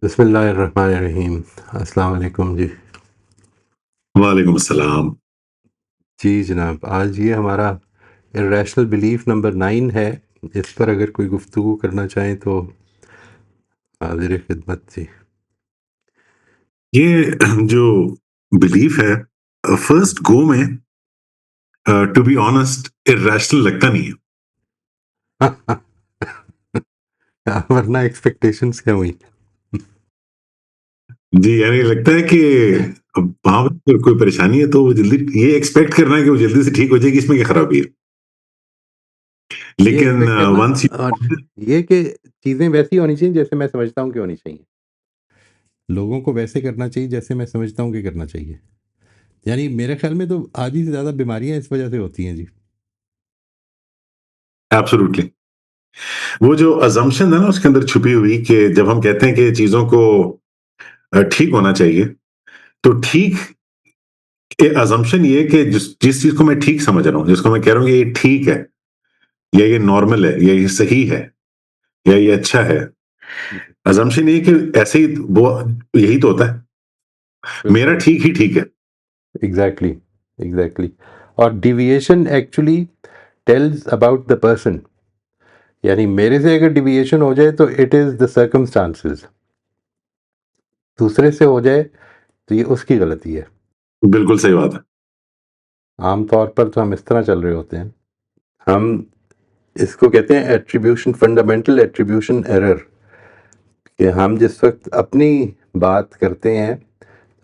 बिस्मिल्लाहिर्रहमानिर्रहीम। अस्सलाम वालेकुम जी। वालेकुम अस्सलाम। जी जनाब, आज ये हमारा इर्रेशनल बिलीफ नंबर 9 है। इस पर अगर कोई गुफ्तगू करना चाहें तो हाज़िर खिदमत जी। ये जो बिलीफ है फर्स्ट गो में टू बी ऑनेस्ट इरेशनल लगता नहीं है। वरना एक्सपेक्टेशंस क्या हुई? जी, यानी लगता है कि वहां पर कोई परेशानी है तो वो जल्दी ये एक्सपेक्ट करना है कि वो जल्दी से ठीक हो जाएगी, इसमें क्या खराबी है। ये लेकिन एक्सपेक्ट करना वंस और यू ये कि चीज़ें वैसी होनी चाहिए जैसे मैं समझता हूँ कि होनी चाहिए। लोगों को वैसे करना चाहिए जैसे मैं समझता हूँ कि करना चाहिए। यानी मेरे ख्याल में तो आधी से ज़्यादा बीमारियाँ इस वजह से होती हैं जी। एब्सोल्युटली, वो जो अजम्पशन है ना उसके अंदर छुपी हुई कि जब हम कहते हैं कि चीजों को ठीक होना चाहिए, तो ठीक अजम्पशन ये कि जिस जिस चीज को मैं ठीक समझ रहा हूँ, जिसको मैं कह रहा हूँ कि ये ठीक है, या ये नॉर्मल है, या ये सही है, या ये अच्छा है, अजम्पशन ये कि ऐसे ही वो यही तो होता है, मेरा बिल्कुल। ठीक ही ठीक है। Exactly, exactly. और deviation actually tells about the person. यानी मेरे से अगर डिविएशन हो जाए तो इट इज़ द सर्कमस्टांसेस, दूसरे से हो जाए तो ये उसकी गलती है। बिल्कुल सही बात है। आम तौर पर तो हम इस तरह चल रहे होते हैं। हम इसको कहते हैं एट्रीब्यूशन, फंडामेंटल एट्रीब्यूशन एरर। कि हम जिस वक्त अपनी बात करते हैं,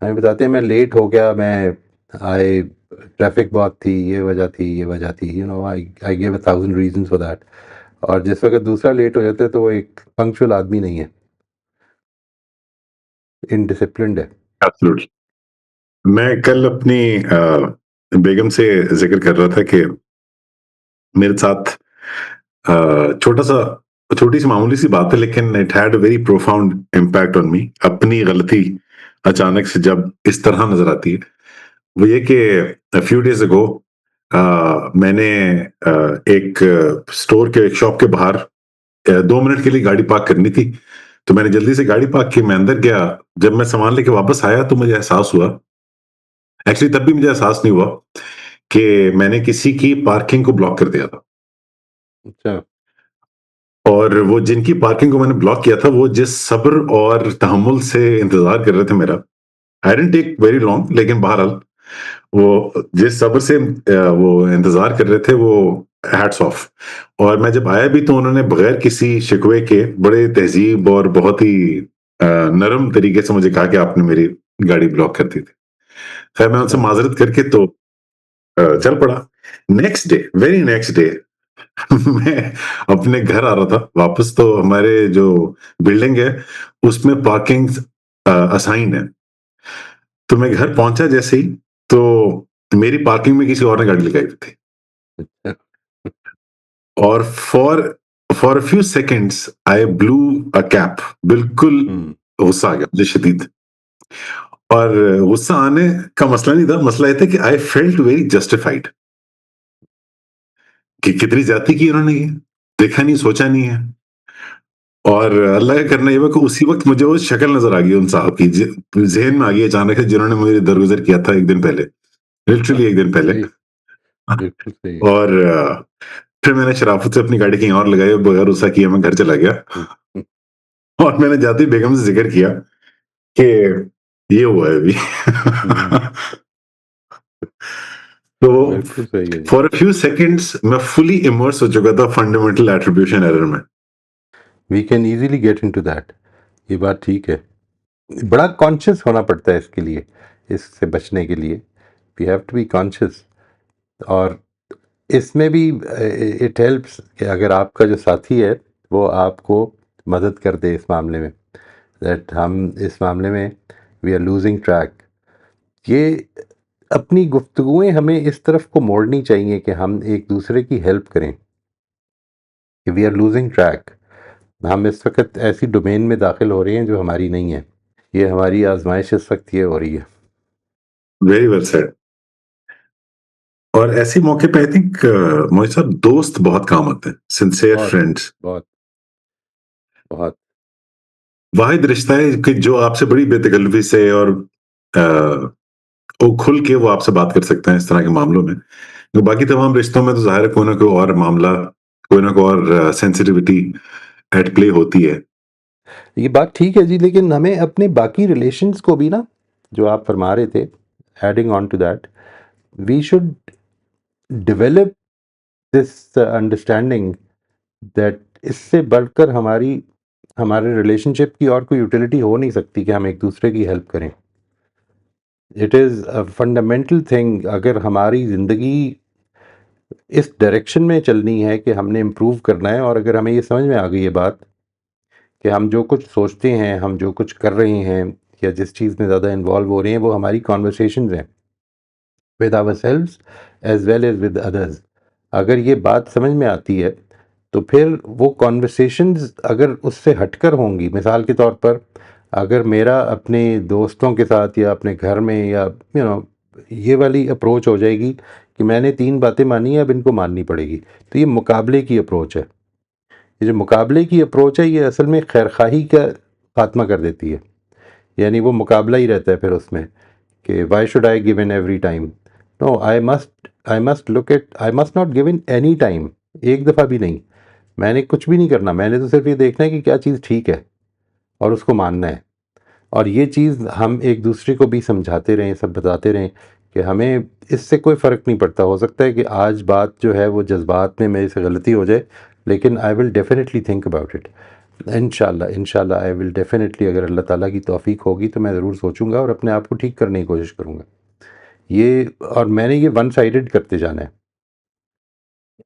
हमें बताते हैं मैं लेट हो गया, मैं आए, ट्रैफिक बहुत थी, ये वजह थी, ये वजह थी, I give 1,000 reasons for that. और जिस वक्त दूसरा लेट हो जाता है तो वो एक पंक्चुअल आदमी नहीं है, इनडिसिप्लिन्ड है। एब्सोल्युटली। मैं कल अपनी बेगम से जिक्र कर रहा था कि मेरे साथ छोटी सी मामूली सी बात है, लेकिन it had a very profound impact on me. अपनी गलती अचानक से जब इस तरह नजर आती है, वो ये कि फ्यू डेज अगो मैंने एक स्टोर के, एक शॉप के बाहर 2 मिनट के लिए गाड़ी पार्क करनी थी। तो मैंने जल्दी से गाड़ी पार्क की, मैं अंदर गया। जब मैं सामान लेके वापस आया तो मुझे एहसास हुआ, एक्चुअली तब भी मुझे एहसास नहीं हुआ कि मैंने किसी की पार्किंग को ब्लॉक कर दिया था। अच्छा। और वो जिनकी पार्किंग को मैंने ब्लॉक किया था, वो जिस सब्र और तहम्मुल से इंतजार कर रहे थे मेरा, I didn't take very long, लेकिन बहरहाल वो जिस सब्र से वो इंतजार कर रहे थे, वो हैट्स ऑफ। और मैं जब आया भी तो उन्होंने बगैर किसी शिकवे के बड़े तहजीब और बहुत ही नरम तरीके से मुझे कहा कि आपने मेरी गाड़ी ब्लॉक कर दी थी। खैर मैं उनसे अच्छा। माजरत करके तो चल पड़ा। Next day, very next day, मैं अपने घर आ रहा था वापस, तो हमारे जो बिल्डिंग है उसमें पार्किंग असाइंड है। तो मैं घर पहुंचा जैसे ही, तो मेरी पार्किंग में किसी और ने गाड़ी लगाई हुई थी। अच्छा। और for for a few seconds I blue a cap. बिल्कुल हम्म। गुस्सा आ गया मुझे शदीद। और गुस्सा आने का मसला नहीं था, मसला ये था कि आई फेल्ट वेरी जस्टिफाइड कि कितनी ज्यादती की उन्होंने, ये देखा नहीं, सोचा नहीं है। और अल्लाह का करना ये हुआ कि उसी वक्त मुझे वो शक्ल नजर आ गई उन साहब की, जहन में आ गई अचानक से, जिन्होंने मुझे दरगुजर किया था एक दिन पहले, लिटरली एक दिन पहले। सही। बिल्कुल सही। और फिर मैंने शराफत से अपनी गाड़ी कहीं और लगाई और बगैर गुस्सा किए मैं घर चला गया। हम्म, हम्म, और मैंने जाते ही बेगम से जिक्र किया कि ये हुआ है अभी। हम्म, तो बिल्कुल सही है जी। फॉर अ फ्यू सेकंड्स मैं फुली इमर्स हो चुका था फंडामेंटल एट्रीब्यूशन एरर में। We can easily get into that. ये बात ठीक है। बड़ा कॉन्शियस होना पड़ता है इसके लिए, इससे बचने के लिए we have to be conscious. और इसमें भी इट हेल्प्स कि अगर आपका जो साथी है वो आपको मदद कर दे इस मामले में, दैट हम इस मामले में वी आर लूजिंग ट्रैक। ये अपनी गुफ्तगुएं हमें इस तरफ को मोड़नी चाहिए कि हम एक दूसरे की हेल्प करें, कि वी आर लूजिंग ट्रैक। हम इस वक्त ऐसी डोमेन में दाखिल हो रहे हैं जो हमारी नहीं है। ये हमारी आजमाइश इस वक्त ये हो रही है। Very well said. और ऐसे मौके पे आई थिंक मोहित साहब, दोस्त बहुत काम आते हैं, सिंसियर बहुत फ्रेंड्स। बहुत बहुत। वाहिद रिश्ता है कि जो आपसे बड़ी बेतकल्लुफ़ी से और वो खुल के वो आपसे बात कर सकते हैं इस तरह के मामलों में। तो बाकी तमाम रिश्तों में तो ज़ाहिर है कोई ना कोई और मामला, कोई ना कोई और सेंसिटिविटी एट प्ले होती है। ये बात ठीक है जी, लेकिन हमें अपने बाकी रिलेशंस को भी ना, जो आप फरमा रहे थे, adding on to that, we should develop this understanding that इससे बढ़कर हमारे रिलेशनशिप की और कोई यूटिलिटी हो नहीं सकती कि हम एक दूसरे की हेल्प करें। It is a fundamental thing. अगर हमारी ज़िंदगी इस डायरेक्शन में चलनी है कि हमने इम्प्रूव करना है, और अगर हमें ये समझ में आ गई ये बात कि हम जो कुछ सोचते हैं, हम जो कुछ कर रहे हैं, या जिस चीज़ में ज़्यादा इन्वॉल्व हो रहे हैं, वो हमारी कॉन्वर्सेशंस हैं with ourselves as well as with others. अगर ये बात समझ में आती है, तो फिर वो कॉन्वर्सेशंस अगर उससे हटकर होंगी, मिसाल के तौर पर अगर मेरा अपने दोस्तों के साथ या अपने घर में, या ये वाली अप्रोच हो जाएगी कि मैंने 3 बातें मानी हैं, अब इनको माननी पड़ेगी, तो ये मुकाबले की अप्रोच है। ये जो मुकाबले की अप्रोच है, ये असल में खैरखाही का खात्मा कर देती है। यानी वो मुकाबला ही रहता है फिर उसमें कि why should I give in every time. No, I must look at, I must not give in any time. एक दफ़ा भी नहीं। मैंने कुछ भी नहीं करना, मैंने तो सिर्फ ये देखना है कि क्या चीज़ ठीक है और उसको मानना है। और ये चीज़ हम एक दूसरे को भी समझाते रहें, सब बताते रहें कि हमें इससे कोई फ़र्क नहीं पड़ता। हो सकता है कि आज बात जो है वो जज्बात में मेरे से गलती हो जाए, लेकिन I will definitely think about it. इंशाल्लाह इंशाल्लाह आई विल डेफिनेटली, अगर अल्लाह ताला की तौफीक होगी तो मैं ज़रूर सोचूंगा और अपने आप को ठीक करने की कोशिश करूँगा। ये, और मैंने ये वन साइडेड करते जाना है।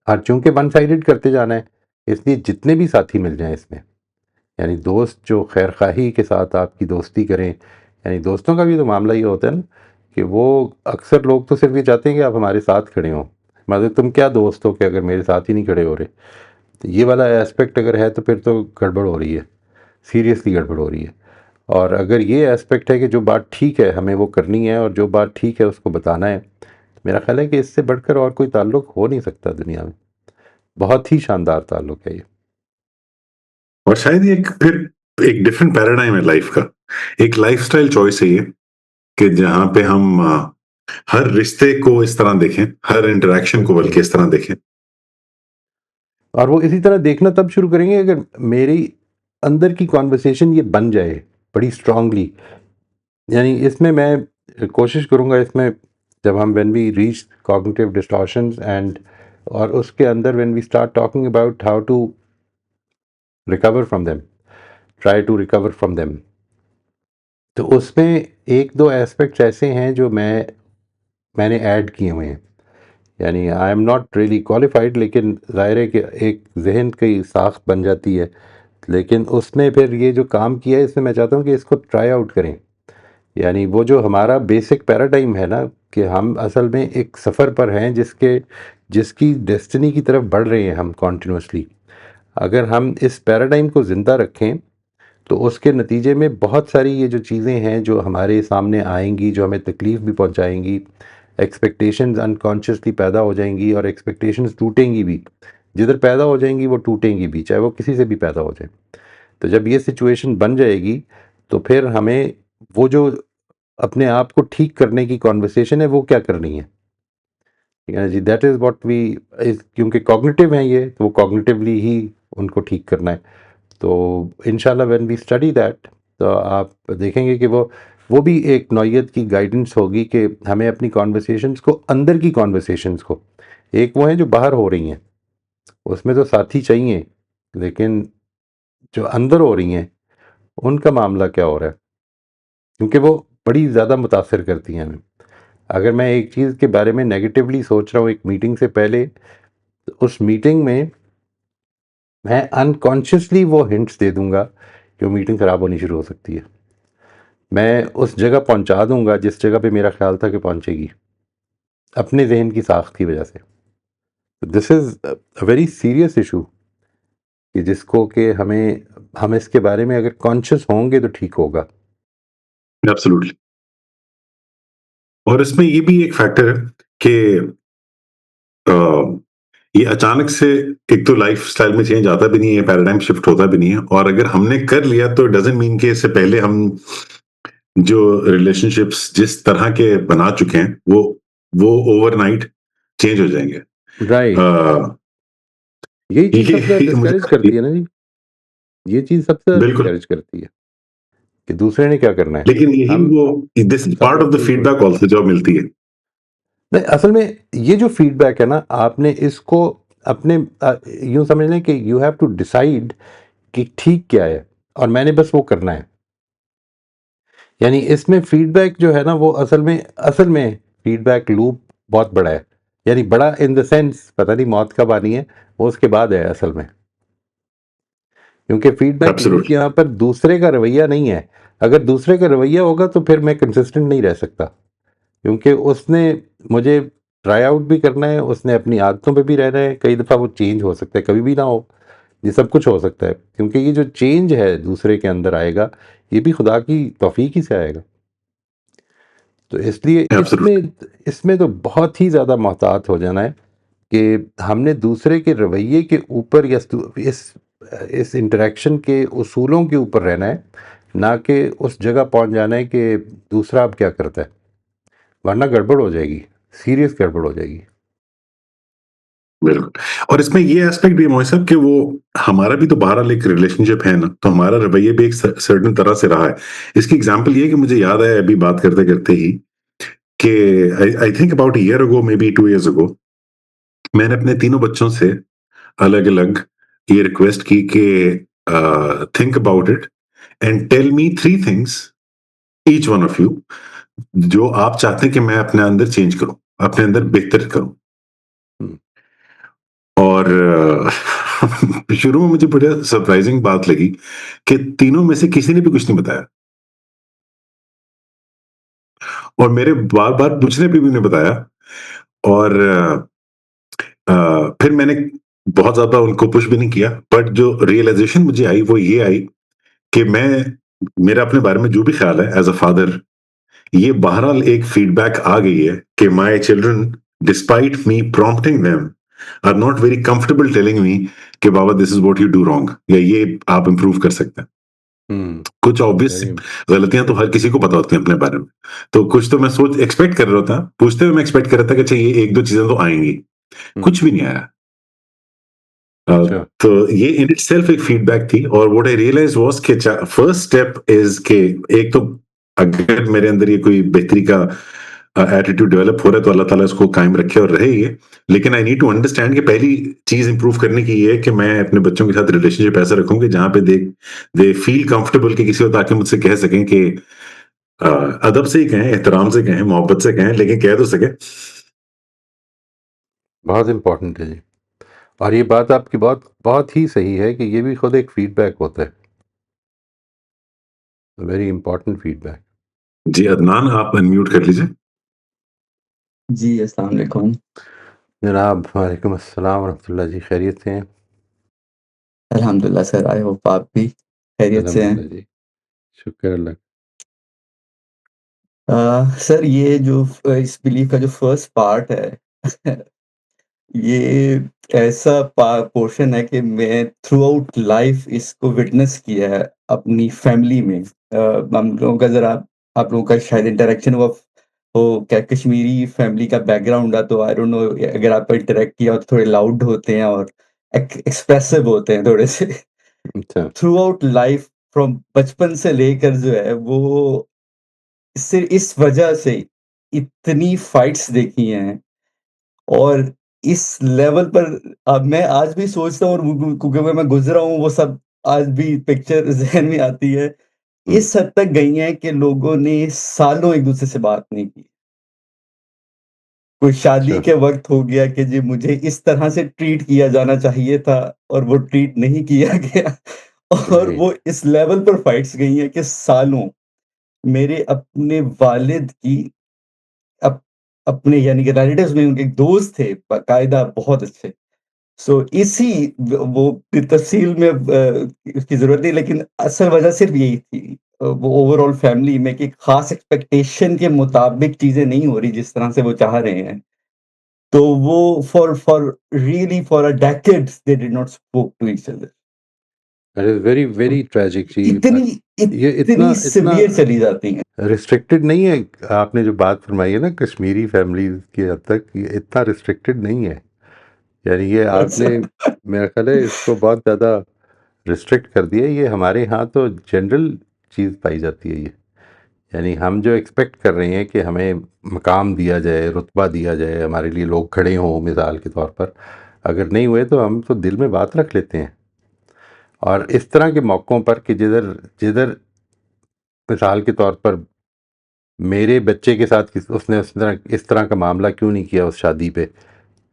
और चूंकि वन साइडेड करते जाना है, इसलिए जितने भी साथी मिल जाएं इसमें, यानी दोस्त जो खैरखाही के साथ आपकी दोस्ती करें, यानी दोस्तों का भी तो मामला ये होता है ना कि वो, अक्सर लोग तो सिर्फ ये चाहते हैं कि आप हमारे साथ खड़े हों। मतलब तुम क्या दोस्त हो कि अगर मेरे साथ ही नहीं खड़े हो रहे। तो ये वाला एस्पेक्ट अगर है तो फिर तो गड़बड़ हो रही है, सीरियसली गड़बड़ हो रही है। और अगर ये एस्पेक्ट है कि जो बात ठीक है हमें वो करनी है, और जो बात ठीक है उसको बताना है, तो मेरा ख्याल है कि इससे बढ़कर और कोई ताल्लुक़ हो नहीं सकता दुनिया में। बहुत ही शानदार ताल्लुक़ है ये। और शायद ये एक फिर एक डिफरेंट पैराडाइम है लाइफ का। एक लाइफ़स्टाइल चॉइस है ये कि जहाँ पे हम हर रिश्ते को इस तरह देखें, हर इंटरैक्शन को बल्कि इस तरह देखें। और वो इसी तरह देखना तब शुरू करेंगे अगर मेरी अंदर की कॉन्वर्सेशन ये बन जाए बड़ी स्ट्रांगली। यानी इसमें मैं कोशिश करूँगा, इसमें जब हम when we reach cognitive distortions and, और उसके अंदर when we start talking about how to recover from them, try to recover from them, तो उसमें एक दो एस्पेक्ट्स ऐसे हैं जो मैंने ऐड किए हुए हैं। यानी I am not really qualified, लेकिन ज़ाहिर है कि एक जहन की साख्त बन जाती है। लेकिन उसमें फिर ये जो काम किया है, इसमें मैं चाहता हूँ कि इसको ट्राई आउट करें। यानी वो जो हमारा बेसिक पैराडाइम है ना, कि हम असल में एक सफ़र पर हैं जिसकी डेस्टिनी की तरफ बढ़ रहे हैं हम कॉन्टिन्यूसली। अगर हम इस पैराडाइम को ज़िंदा रखें, तो उसके नतीजे में बहुत सारी ये जो चीज़ें हैं जो हमारे सामने आएंगी, जो हमें तकलीफ़ भी पहुंचाएंगी, एक्सपेक्टेशंस अनकॉन्शियसली पैदा हो जाएंगी, और एक्सपेक्टेशंस टूटेंगी भी। जिधर पैदा हो जाएंगी वो टूटेंगी भी, चाहे वो किसी से भी पैदा हो जाए। तो जब ये सिचुएशन बन जाएगी, तो फिर हमें वो जो अपने आप को ठीक करने की कॉन्वर्सेशन है वो क्या करनी है। ठीक है ना जी, that is what we is, क्योंकि कॉग्निटिव हैं ये, तो वो कॉग्निटिवली ही उनको ठीक करना है। तो इंशाल्लाह व्हेन वी स्टडी दैट, तो आप देखेंगे कि वो भी एक नौइयत की गाइडेंस होगी कि हमें अपनी कॉन्वर्सेशंस को, अंदर की कॉन्वर्सेशंस को, एक वो हैं जो बाहर हो रही हैं, उसमें तो साथी चाहिए, लेकिन जो अंदर हो रही हैं उनका मामला क्या हो रहा है, क्योंकि वो बड़ी ज़्यादा मुतासर करती हैं हमें। अगर मैं एक चीज़ के बारे में नेगेटिवली सोच रहा हूँ एक मीटिंग से पहले, तो उस मीटिंग में मैं अनकॉन्शियसली वो हिंट्स दे दूंगा कि वो मीटिंग ख़राब होनी शुरू हो सकती है। मैं उस जगह पहुंचा दूंगा जिस जगह पे मेरा ख्याल था कि पहुंचेगी, अपने जहन की साख्त की वजह से। This is a very serious issue, कि जिसको कि हम इसके बारे में अगर कॉन्शियस होंगे तो ठीक होगा। एब्सोल्युटली। और इसमें ये भी एक फैक्टर है कि ये अचानक से एक तो लाइफ़स्टाइल में चेंज आता भी नहीं है, पैराडाइम शिफ्ट होता भी नहीं है और अगर हमने कर लिया तो इट डज़न्ट मीन कि इससे पहले हम जो रिलेशनशिप्स जिस तरह के बना चुके हैं, वो ओवरनाइट चेंज हो जाएँगे। राइट। अ, यही चीज़ सबसे ज़्यादा ये मुझे डिस्करेज काफ़ी करती है ना जी, ये चीज़ सबसे ज़्यादा बिल्कुल, डिस्करेज करती है कि दूसरे ने क्या करना है। लेकिन यही हम वो दिस हम is part of the supportive हो। फीडबैक आल्सो जो मिलती है। नहीं, असल में ये जो फीडबैक है ना, आपने इसको अपने यूँ समझ लें कि यू हैव टू डिसाइड कि ठीक क्या है और मैंने बस वो करना है। यानी इसमें फीडबैक जो है ना, वो असल में फीडबैक लूप बहुत बड़ा है। यानी बड़ा इन द सेंस, पता नहीं मौत कब आनी है, वो उसके बाद है असल में। क्योंकि फीडबैक लूप एब्सोल्युटली, यहाँ पर दूसरे का रवैया नहीं है। अगर दूसरे का रवैया होगा तो फिर मैं कंसिस्टेंट नहीं रह सकता, क्योंकि उसने मुझे ट्राई आउट भी करना है, उसने अपनी आदतों पे भी रहना है। कई दफ़ा वो चेंज हो सकता है, कभी भी ना हो। ये सब कुछ हो सकता है, क्योंकि ये जो चेंज है दूसरे के अंदर आएगा, ये भी खुदा की तौफीक ही से आएगा। तो इसलिए एब्सोल्युटली। इसमें इसमें तो बहुत ही ज़्यादा मोहतात हो जाना है कि हमने दूसरे के रवैये के ऊपर या इस इंटरेक्शन के उसूलों के ऊपर रहना है, ना कि उस जगह पहुंच जाना है कि दूसरा अब क्या करता है। वरना गड़बड़ हो जाएगी, सीरियस गड़बड़ हो जाएगी। बिल्कुल। और इसमें ये एस्पेक्ट भी है मोहित साहब कि वो हमारा भी तो बहरहाल एक रिलेशनशिप है ना, तो हमारा रवैया भी एक सर्टेन तरह से रहा है। इसकी एग्जांपल ये है कि मुझे याद है अभी बात करते-करते ही कि I I think about a year ago maybe 2 years ago मैंने अपने तीनों बच्चों से अलग-अलग ये रिक्वेस्ट की कि think about it and tell me 3 things each one of you जो आप चाहते हैं कि मैं अपने अंदर चेंज करूँ, अपने अंदर बेहतर करूँ। हम्म, और शुरू में मुझे बड़ा सरप्राइजिंग बात लगी कि तीनों में से किसी ने भी कुछ नहीं बताया और मेरे बार-बार पूछने पे भी नहीं बताया और फिर मैंने बहुत ज़्यादा उनको पुश भी नहीं किया बट जो रियलाइज़ेशन मुझे आई वो ये आई कि मैं मेरा अपने बारे में जो भी ख़्याल है एज़ अ फादर ये बहरहाल एक फीडबैक आ गई है कि my children despite me prompting them are not very comfortable telling me कि बाबा this is what you do wrong या ये आप इंप्रूव कर सकते हैं। कुछ ऑब्वियस वेरी। गलतियां तो हर किसी को पता होती हैं अपने बारे में। तो कुछ तो मैं सोच एक्सपेक्ट कर रहा था, पूछते हुए मैं एक्सपेक्ट कर रहा था कि अच्छा ये एक दो चीजें तो आएंगी, कुछ भी नहीं आया। अ, अच्छा। तो ये इन इटसेल्फ एक फीडबैक थी और व्हाट आई रियलाइज वाज कि फर्स्ट स्टेप इज के एक तो अगर मेरे अंदर ये कोई बेहतरी का एटीट्यूड डेवलप हो रहा है तो अल्लाह ताला इसको कायम रखे और रहे ये। लेकिन आई नीड टू अंडरस्टैंड कि पहली चीज इंप्रूव करने की ये है कि मैं अपने बच्चों के साथ रिलेशनशिप ऐसा रखूं कि जहां पे दे फील कंफर्टेबल कि किसी वक्त आके मुझसे कह सकें कि अ, अदब से ही कहें, एहतराम से कहें, मोहब्बत से कहें, लेकिन कह तो सके। बहुत इम्पोर्टेंट है जी। और ये बात आपकी बहुत बहुत ही सही है कि ये भी खुद एक फीडबैक होता है, वेरी इंपॉर्टेंट फीडबैक। जी अदनान, आप अनम्यूट कर लीजिए। जी, अस्सलाम वालेकुम। जनाब वालेकुम अस्सलाम वरहमतुल्लाह जी, खैरियत से हैं? अल्हम्दुलिल्लाह सर, आई होप आप भी खैरियत से हैं। अल्हम्दुलिल्लाह जी, शुक्र अल्लाह। सर ये जो इस बिलीफ का जो फर्स्ट पार्ट है ये ऐसा पोर्शन है कि मैं थ्रू आउट लाइफ इसको विटनेस किया है अपनी फैमिली में। हम लोगों का ज़रा आप लोगों का शायद इंटरेक्शन हुआ हो, क्या कश्मीरी फैमिली का बैकग्राउंड है तो आई डोंट नो अगर आपने इंटरेक्ट किया हो तो थोड़े लाउड होते हैं और एक्सप्रेसिव होते हैं थोड़े से। अच्छा। थ्रू आउट लाइफ फ्रॉम बचपन से लेकर जो है वो सिर्फ इस वजह से इतनी फाइट्स देखी हैं और इस लेवल पर अब मैं आज भी सोचता हूँ और क्योंकि मैं गुजरा हूँ वो सब आज भी पिक्चर जहन में आती है। हम्म, इस हद तक गई हैं कि लोगों ने सालों एक दूसरे से बात नहीं की। कोई शादी अच्छा। के वक्त हो गया कि जी मुझे इस तरह से ट्रीट किया जाना चाहिए था और वो ट्रीट नहीं किया गया और वो राइट। इस लेवल पर फाइट्स गई हैं कि सालों मेरे अपने वालिद की अप अपने यानी कि रिलेटिव्स में उनके एक दोस्त थे बाकायदा बहुत अच्छे। सो इसी वो तफ़सील में उसकी ज़रूरत नहीं लेकिन असल वजह सिर्फ़ यही थी। वो ओवरऑल फैमिली में कि ख़ास एक्सपेक्टेशन के मुताबिक चीज़ें नहीं हो रही जिस तरह से वो चाह रहे हैं। तो वो for really for a decades they did not spoke to each other. That is very very tragic जी। इतनी ये इतना इतनी इतना सिवियर चली जाती हैं। रिस्ट्रिक्टेड नहीं है। आपने जो बात फरमाई है ना कश्मीरी फैमिली की हद तक, ये इतना रिस्ट्रिक्टेड नहीं है। यानी ये आपने, अच्छा। मेरा ख्याल है इसको बहुत ज़्यादा रिस्ट्रिक्ट कर दिया है। ये हमारे यहाँ तो जनरल चीज़ पाई जाती है ये। यानी हम जो एक्सपेक्ट कर रहे हैं कि हमें मकाम दिया जाए, रुतबा दिया जाए, हमारे लिए लोग खड़े हों मिसाल के तौर पर, अगर नहीं हुए तो हम तो दिल में बात रख लेते हैं। और इस तरह के मौक़ों पर कि जिधर जिधर मिसाल के तौर पर मेरे बच्चे के साथ उसने इस तरह का मामला क्यों नहीं किया उस शादी पे,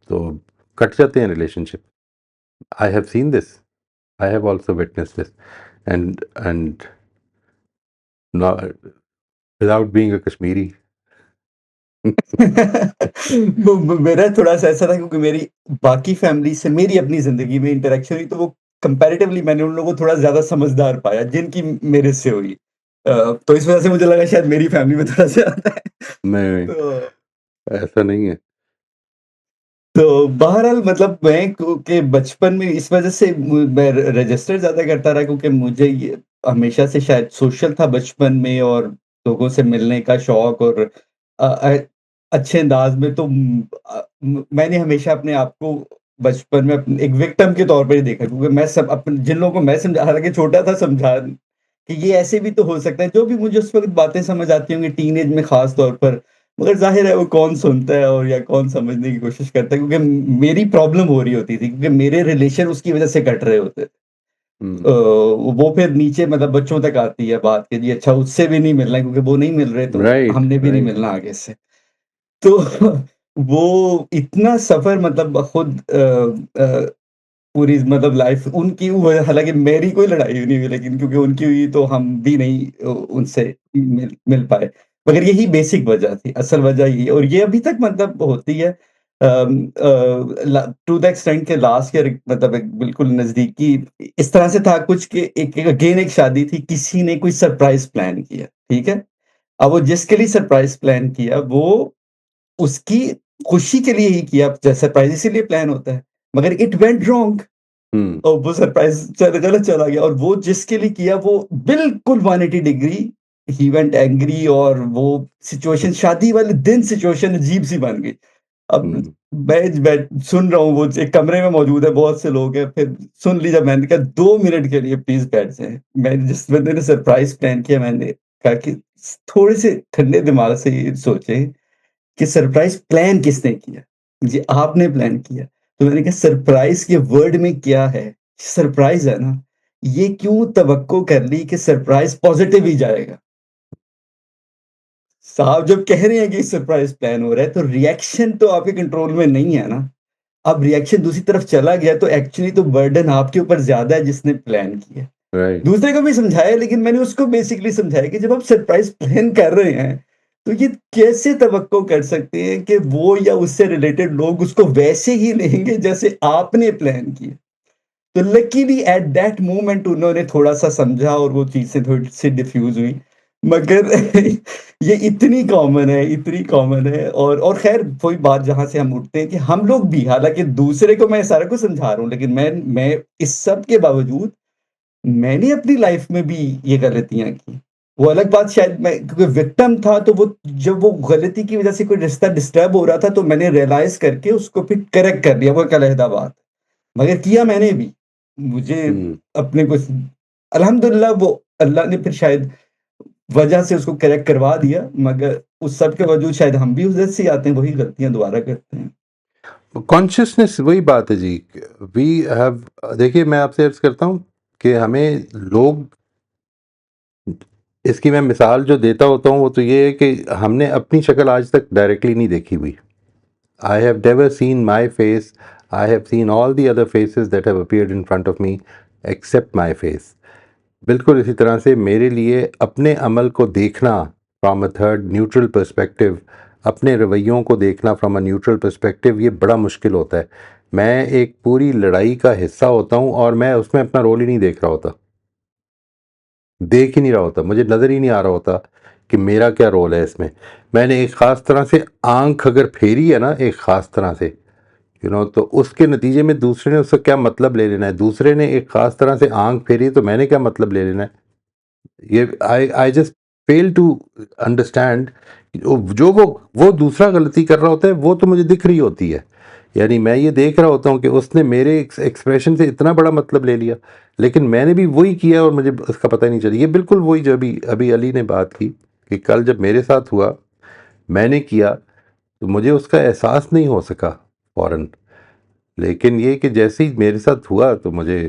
तो कट जाते हैं relationship. I have seen this, I have also witness this, and without being a Kashmiri. मेरा थोड़ा-सा ऐसा था क्योंकि मेरी बाकी फैमिली से मेरी अपनी ज़िंदगी में इंटरैक्शन हुई, तो वो कंपैरेटिवली मैंने उन लोगों को थोड़ा ज़्यादा समझदार पाया, जिनकी मेरे से हुई। तो इस वज़ह से मुझे लगा शायद मेरी फैमिली में थोड़ा ज़्यादा है। नहीं, तो ऐसा नहीं है। तो बहरहाल मतलब मैं के बचपन में इस वज़ह से मैं रजिस्टर ज़्यादा करता रहा क्योंकि मुझे ये हमेशा से शायद सोशल था बचपन में, और लोगों से मिलने का शौक, और अच्छे अंदाज़ में तो मैंने हमेशा अपने आप को बचपन में एक विक्टिम के तौर पे ही देखा, क्योंकि मैं सब जिन लोगों को मैं समझा, हालाँकि छोटा था, समझा कि ये ऐसे भी तो हो सकता है, जो भी मुझे उस वक़्त बातें समझ आती होंगी टीनेज में ख़ास तौर पर। मगर ज़ाहिर है वो कौन सुनता है और या कौन समझने की कोशिश करता है, क्योंकि मेरी प्रॉब्लम हो रही होती थी, क्योंकि मेरे रिलेशन उसकी वज़ह से कट रहे होते थे। हुँ, वो फिर नीचे मतलब बच्चों तक आती है बात कि जी अच्छा उससे भी नहीं मिलना है, क्योंकि वो नहीं मिल रहे तो राइट, हमने भी नहीं राइट। मिलना आगे से। तो वो इतना सफ़र मतलब खुद पूरी मतलब लाइफ उनकी हुई, हालाँकि मेरी कोई लड़ाई नहीं हुई, लेकिन क्योंकि उनकी हुई तो हम भी नहीं उनसे मिल मिल पाए। मगर यही बेसिक वजह थी, असल वजह यही है, और ये अभी तक मतलब होती है। टू द एक्सटेंट के लास्ट ईयर मतलब एक बिल्कुल नज़दीकी इस तरह से था कुछ कि एक शादी थी, किसी ने कोई सरप्राइज़ प्लान किया, ठीक है? अब वो जिसके लिए सरप्राइज़ प्लान किया वो उसकी खुशी के लिए ही किया, सरप्राइज़ इसीलिए प्लान होता है, मगर इट वेंट रॉन्ग। हुँ, और वो सरप्राइज़ गलत चला गया, और वो जिसके लिए किया वो बिल्कुल 180 डिग्री ही वेंट एंग्री, और वो सिचुएशन शादी वाले दिन सिचुएशन अजीब-सी बन गई। अब हुँ, मैं सुन रहा हूँ, वो एक कमरे में मौजूद है, बहुत से लोग हैं, फिर सुन लीजिए, मैंने कहा 2 मिनट के लिए प्लीज़ बैठ जाएँ। मैं जिस बंदे ने सरप्राइज़ प्लान किया, मैंने कहा कि थोड़े से ठंडे दिमाग से ये सोचें कि सरप्राइज़ प्लान किसने किया? जी, आपने प्लान किया। तो मैंने कहा सरप्राइज़ के वर्ड में क्या है? सरप्राइज़ है ना, ये क्यों तवक्को कर ली कि सरप्राइज़ पॉज़िटिव ही जाएगा? साहब जब कह रहे हैं कि सरप्राइज़ प्लान हो रहा है, तो रिएक्शन तो आपके कंट्रोल में नहीं है ना। अब रिएक्शन दूसरी तरफ चला गया तो एक्चुअली तो बर्डन आपके ऊपर ज़्यादा है जिसने प्लान किया। राइट। दूसरे को भी समझाया, लेकिन मैंने उसको बेसिकली समझाया कि जब आप सरप्राइज़ प्लान कर रहे हैं, तो ये कैसे तवक्को कर सकते हैं कि वो या उससे रिलेटेड लोग उसको वैसे ही लेंगे जैसे आपने प्लान किया। तो लकीली एट दैट मोमेंट उन्होंने थोड़ा-सा समझा और वो चीज़ें थोड़ी-सी डिफ्यूज़ हुई। मगर ये इतनी कॉमन है, और ख़ैर वही बात जहाँ से हम उठते हैं कि हम लोग भी, हालाँकि दूसरे को मैं सारा कुछ समझा रहा हूँ, लेकिन मैं इस सब के बावजूद मैंने अपनी लाइफ में भी ये गलतियाँ की। वो अलग बात, शायद मैं क्योंकि विक्टिम था, तो वो जब वो गलती की वज़ह से कोई रिश्ता डिस्टर्ब हो रहा था, तो मैंने रियलाइज़ करके उसको फिर करेक्ट कर दिया, वो एक अलहदा बात। मगर किया मैंने भी। मुझे हुँ। अपने कुछ अल्हम्दुलिल्लाह वो अल्लाह ने फिर शायद वजह से उसको करेक्ट करवा दिया, मगर उस सब के बावजूद शायद हम भी उधर से ही आते हैं, वही गलतियाँ दोबारा करते हैं। कॉन्शियसनेस वही बात है जी। वी हैव, देखिए मैं आपसे अर्ज़ करता हूँ कि हमें लोग, इसकी मैं मिसाल जो देता होता हूँ वो तो ये है कि हमने अपनी शक्ल आज तक डायरेक्टली नहीं देखी हुई। I have never seen my face. I have seen all the other faces that have appeared in front of me except my face. बिल्कुल इसी तरह से मेरे लिए अपने अमल को देखना from a third neutral perspective, अपने रवैयों को देखना फ्रॉम अ न्यूट्रल पर्सपेक्टिव, ये बड़ा मुश्किल होता है। मैं एक पूरी लड़ाई का हिस्सा होता हूँ और मैं उसमें अपना रोल ही नहीं देख रहा होता, देख ही नहीं रहा होता, मुझे नज़र ही नहीं आ रहा होता कि मेरा क्या रोल है इसमें। मैंने एक ख़ास तरह से आंख अगर फेरी है ना, एक ख़ास तरह से तो उसके नतीजे में दूसरे ने उसका क्या मतलब ले लेना है। दूसरे ने एक ख़ास तरह से आंख फेरी तो मैंने क्या मतलब ले लेना है। ये I just fail to understand. जो वो दूसरा गलती कर रहा होता है वो तो मुझे दिख रही होती है, यानी मैं ये देख रहा होता हूँ कि उसने मेरे एक्सप्रेशन से इतना बड़ा मतलब ले लिया, लेकिन मैंने भी वही किया और मुझे उसका पता ही नहीं चला। ये बिल्कुल वही जो अभी अभी अली ने बात की कि कल जब मेरे साथ हुआ, मैंने किया तो मुझे उसका एहसास नहीं हो सका फ़ौरन, लेकिन ये कि जैसे ही मेरे साथ हुआ तो मुझे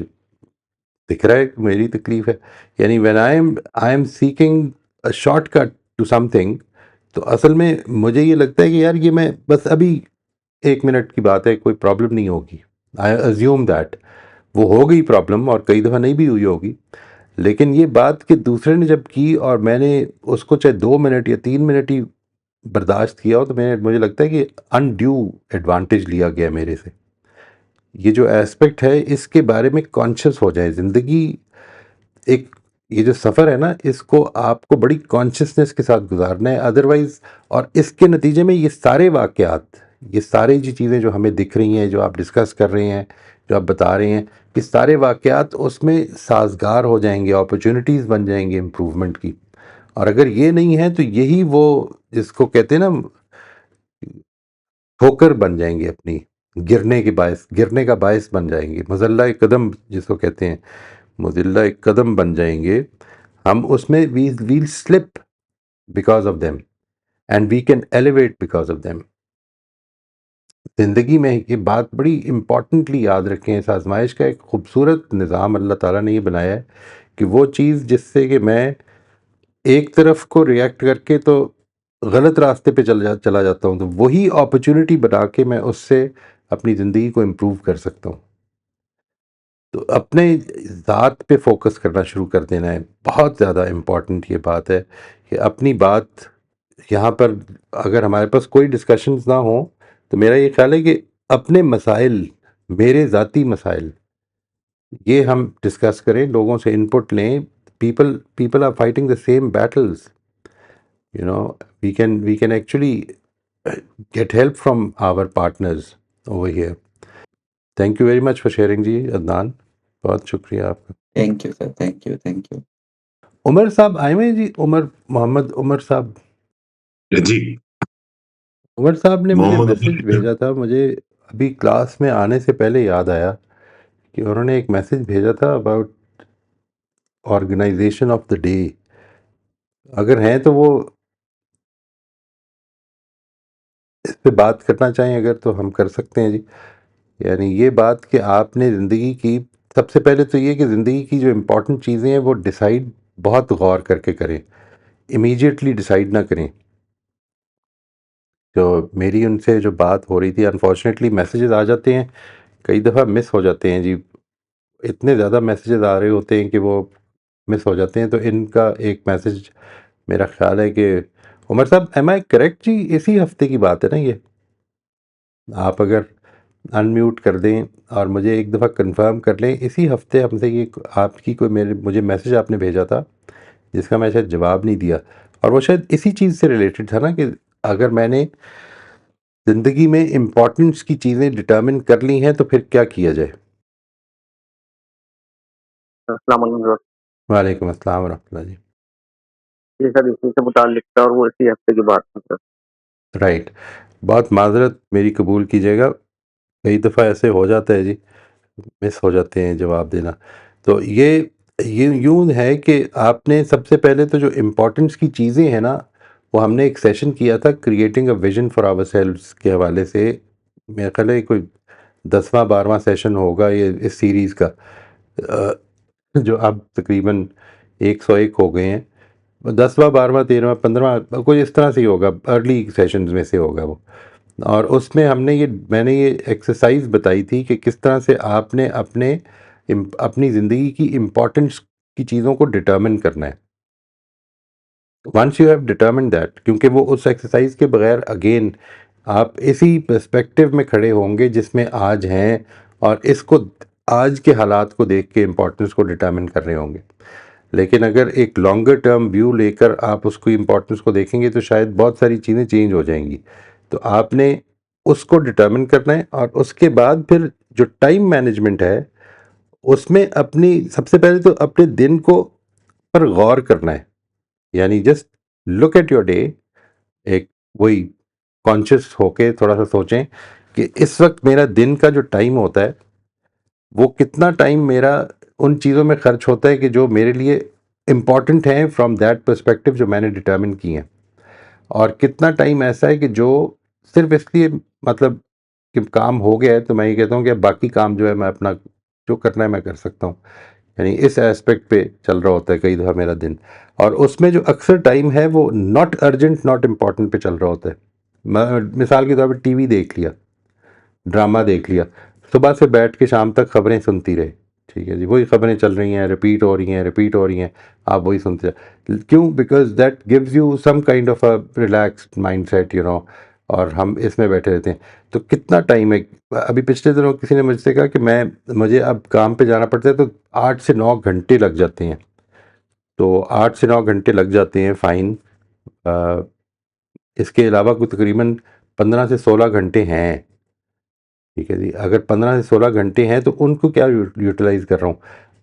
दिख रहा है कि मेरी तकलीफ़ है। यानी when I am seeking a shortcut to something, तो असल में मुझे ये लगता है कि यार ये मैं बस अभी 1 मिनट की बात है, कोई प्रॉब्लम नहीं होगी। आई अज्यूम दैट वो हो गई प्रॉब्लम और कई दफ़ा नहीं भी हुई होगी, लेकिन ये बात कि दूसरे ने जब की और मैंने उसको चाहे 2 मिनट या 3 मिनट ही बर्दाश्त किया हो, तो मुझे लगता है कि अनड्यू एडवांटेज लिया गया मेरे से। ये जो एस्पेक्ट है इसके बारे में कॉन्शियस हो जाए। ज़िंदगी एक, ये जो सफ़र है ना, इसको आपको बड़ी कॉन्शियसनेस के साथ गुजारना है, अदरवाइज़। और इसके नतीजे में ये सारे वाक़यात, ये सारी जो चीज़ें जो हमें दिख रही हैं, जो आप डिस्कस कर रहे हैं, जो आप बता रहे हैं, ये सारे वाक़यात उसमें साज़गार हो जाएंगे, अपॉर्चुनिटीज़ बन जाएंगे इम्प्रूवमेंट की। और अगर ये नहीं है तो यही वो जिसको कहते हैं ना, ठोकर बन जाएंगे अपनी, गिरने का बायस बन जाएंगे, मज़ल्ला कदम जिसको कहते हैं, मुज़िल्ला एक कदम बन जाएंगे हम उसमें। We'll slip because of them and we can elevate because of them. ज़िंदगी में ये बात बड़ी इम्पॉर्टेंटली याद रखें, इस आजमाइश का एक खूबसूरत निज़ाम अल्लाह ताला ने ये बनाया है कि वो चीज़ जिससे कि मैं एक तरफ को रिएक्ट करके तो गलत रास्ते पे चला जाता हूँ, तो वही अपॉर्चुनिटी बना के मैं उससे अपनी ज़िंदगी को इम्प्रूव कर सकता हूँ। तो अपने ज़ात पे फोकस करना शुरू कर देना है। बहुत ज़्यादा इम्पॉर्टेंट ये बात है कि अपनी बात यहाँ पर, अगर हमारे पास कोई डिस्कशंस ना हो, तो मेरा ये ख्याल है कि अपने मसाइल, मेरे ज़ाती मसाइल, ये हम डिस्कस करें, लोगों से इनपुट लें। People are fighting the same battles, we can actually get help from our partners over here. Thank you very much for sharing ji Adnan, बहुत शुक्रिया आपका। Thank you sir, thank you, thank you. Umar साहब आए हुए हैं जी, मोहम्मद उमर साहब। जी, उमर साहब ने मुझे मोहम्मद मैसेज भेजा था, मुझे अभी क्लास में आने से पहले याद आया कि उन्होंने एक मैसेज भेजा था about organisation of the day. अगर हैं तो वो इस पे बात करना चाहें अगर, तो हम कर सकते हैं जी। यानी ये बात कि आपने ज़िंदगी की, सबसे पहले तो ये कि ज़िंदगी की जो इम्पोर्टेंट चीज़ें हैं वो डिसाइड बहुत गौर करके करें, इमीडिएटली डिसाइड ना करें। जो मेरी उनसे जो बात हो रही थी, अनफॉर्चुनेटली मैसेजेस आ जाते हैं, कई दफ़ा मिस हो जाते हैं जी। इतने ज़्यादा मैसेजेस आ रहे होते हैं कि वो मिस हो जाते हैं। तो इनका एक मैसेज मेरा ख्याल है कि उमर साहब, एम आई करेक्ट जी, इसी हफ्ते की बात है ना ये? आप अगर अनम्यूट कर दें और मुझे एक दफ़ा कंफर्म कर लें, इसी हफ्ते हमसे ये आपकी कोई मुझे मैसेज आपने भेजा था जिसका मैं शायद जवाब नहीं दिया, और वो शायद इसी चीज़ से रिलेटेड था ना कि अगर मैंने ज़िंदगी में इम्पोर्टेंस की चीज़ें डिटर्मिन कर ली हैं तो फिर क्या किया जाए। अस्सलाम वालेकुम सर। वालेकुम अस्सलाम वरहमतुल्लाह जी। जी सर, इसी से मुताल्लिक था और वो इसी हफ्ते की बात थी सर। राइट, बहुत माजरत मेरी कबूल कीजिएगा, कई दफ़ा ऐसे हो जाता है जी, मिस हो जाते हैं जवाब देना। तो ये यूँ है कि आपने सबसे पहले तो जो इम्पोर्टेंस की चीज़ें हैं ना, वो हमने एक सेशन किया था creating a vision for ourselves के हवाले से। मेरा ख्याल है कोई 10वां 12वां सेशन होगा ये इस सीरीज़ का, जो अब तकरीबन 101 हो गए हैं। 10वां 12वां 13वां 15वां कोई इस तरह से ही होगा, अर्ली सेशंस में से होगा वो। और उसमें मैंने ये एक्सरसाइज बताई थी कि किस तरह से आपने अपनी ज़िंदगी की इम्पोर्टेंस की चीज़ों को डिटर्मिन करना है। Once you have determine that, क्योंकि वो उस एक्सरसाइज के बगैर अगेन आप इसी पर्सपेक्टिव में खड़े होंगे जिसमें आज हैं, और इसको आज के हालात को देख के इम्पोर्टेंस को डिटर्मिन कर रहे होंगे। लेकिन अगर एक लॉन्गर टर्म व्यू लेकर आप उसको इम्पोर्टेंस को देखेंगे तो शायद बहुत सारी चीज़ें चेंज हो जाएंगी। तो आपने उसको डिटर्मिन करना है और उसके बाद फिर जो टाइम मैनेजमेंट है उसमें अपनी सबसे पहले तो अपने दिन को पर गौर करना है। यानी just look at your day, एक वही कॉन्शियस होके थोड़ा सा सोचें कि इस वक्त मेरा दिन का जो टाइम होता है वो कितना टाइम मेरा उन चीज़ों में खर्च होता है कि जो मेरे लिए इम्पॉर्टेंट हैं फ्रॉम दैट पर्सपेक्टिव जो मैंने डिटर्मिन की हैं, और कितना टाइम ऐसा है कि जो सिर्फ इसलिए मतलब कि काम हो गया है तो मैं ये कहता हूँ कि अब बाकी काम जो है मैं अपना जो करना है मैं कर सकता हूँ। यानी इस एस्पेक्ट पे चल रहा होता है कई दफ़ा मेरा दिन, और उसमें जो अक्सर टाइम है वो नॉट अर्जेंट नॉट इम्पॉर्टेंट पे चल रहा होता है। मिसाल के तौर पर टीवी देख लिया, ड्रामा देख लिया, सुबह से बैठ के शाम तक खबरें सुनती रहे, ठीक है जी, वही खबरें चल रही हैं, रिपीट हो रही हैं, रिपीट हो रही हैं, आप वही सुनते हैं। क्यों? Because that gives you some kind of a relaxed mind set, you know, और हम इसमें बैठे रहते हैं। तो कितना टाइम है? अभी पिछले दिनों किसी ने मुझसे कहा कि मुझे अब काम पे जाना पड़ता है तो 8 से 9 घंटे लग जाते हैं। तो 8 से 9 घंटे लग जाते हैं, फ़ाइन। इसके अलावा कुछ तकरीबन 15 से 16 घंटे हैं, ठीक है जी। अगर 15 से 16 घंटे हैं तो उनको क्या यूटिलाइज़ कर रहा हूँ?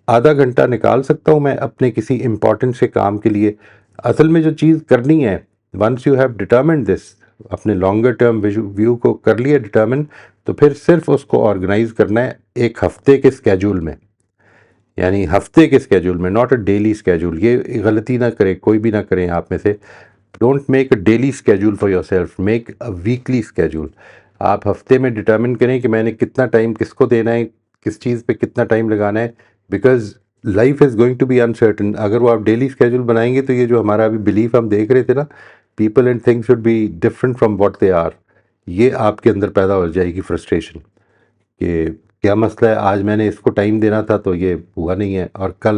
आधा घंटा निकाल सकता हूँ मैं अपने किसी इम्पोर्टेंट से काम के लिए। असल में जो चीज़ करनी है, once you have determined this, अपने लॉन्गर टर्म व्यू को कर लिया डिटर्मिन, तो फिर सिर्फ उसको ऑर्गेनाइज करना है एक हफ्ते के स्केड्यूल में। यानी हफ्ते के स्केड्यूल में, नॉट अ डेली स्केड्यूल। ये गलती ना करें, कोई भी ना करें आप में से। Don't make a daily schedule for your self, make a weekly schedule. आप हफ्ते में डिटर्मिन करें कि मैंने कितना टाइम किसको देना है, किस चीज़ पे कितना टाइम लगाना है, because life is going to be uncertain. अगर वो आप डेली स्केड्यूल बनाएंगे तो ये जो हमारा अभी बिलीफ हम देख रहे थे ना, people and things should be different from what they are, ये आपके अंदर पैदा हो जाएगी फ्रस्ट्रेशन कि क्या मसला है, आज मैंने इसको टाइम देना था तो ये हुआ नहीं है, और कल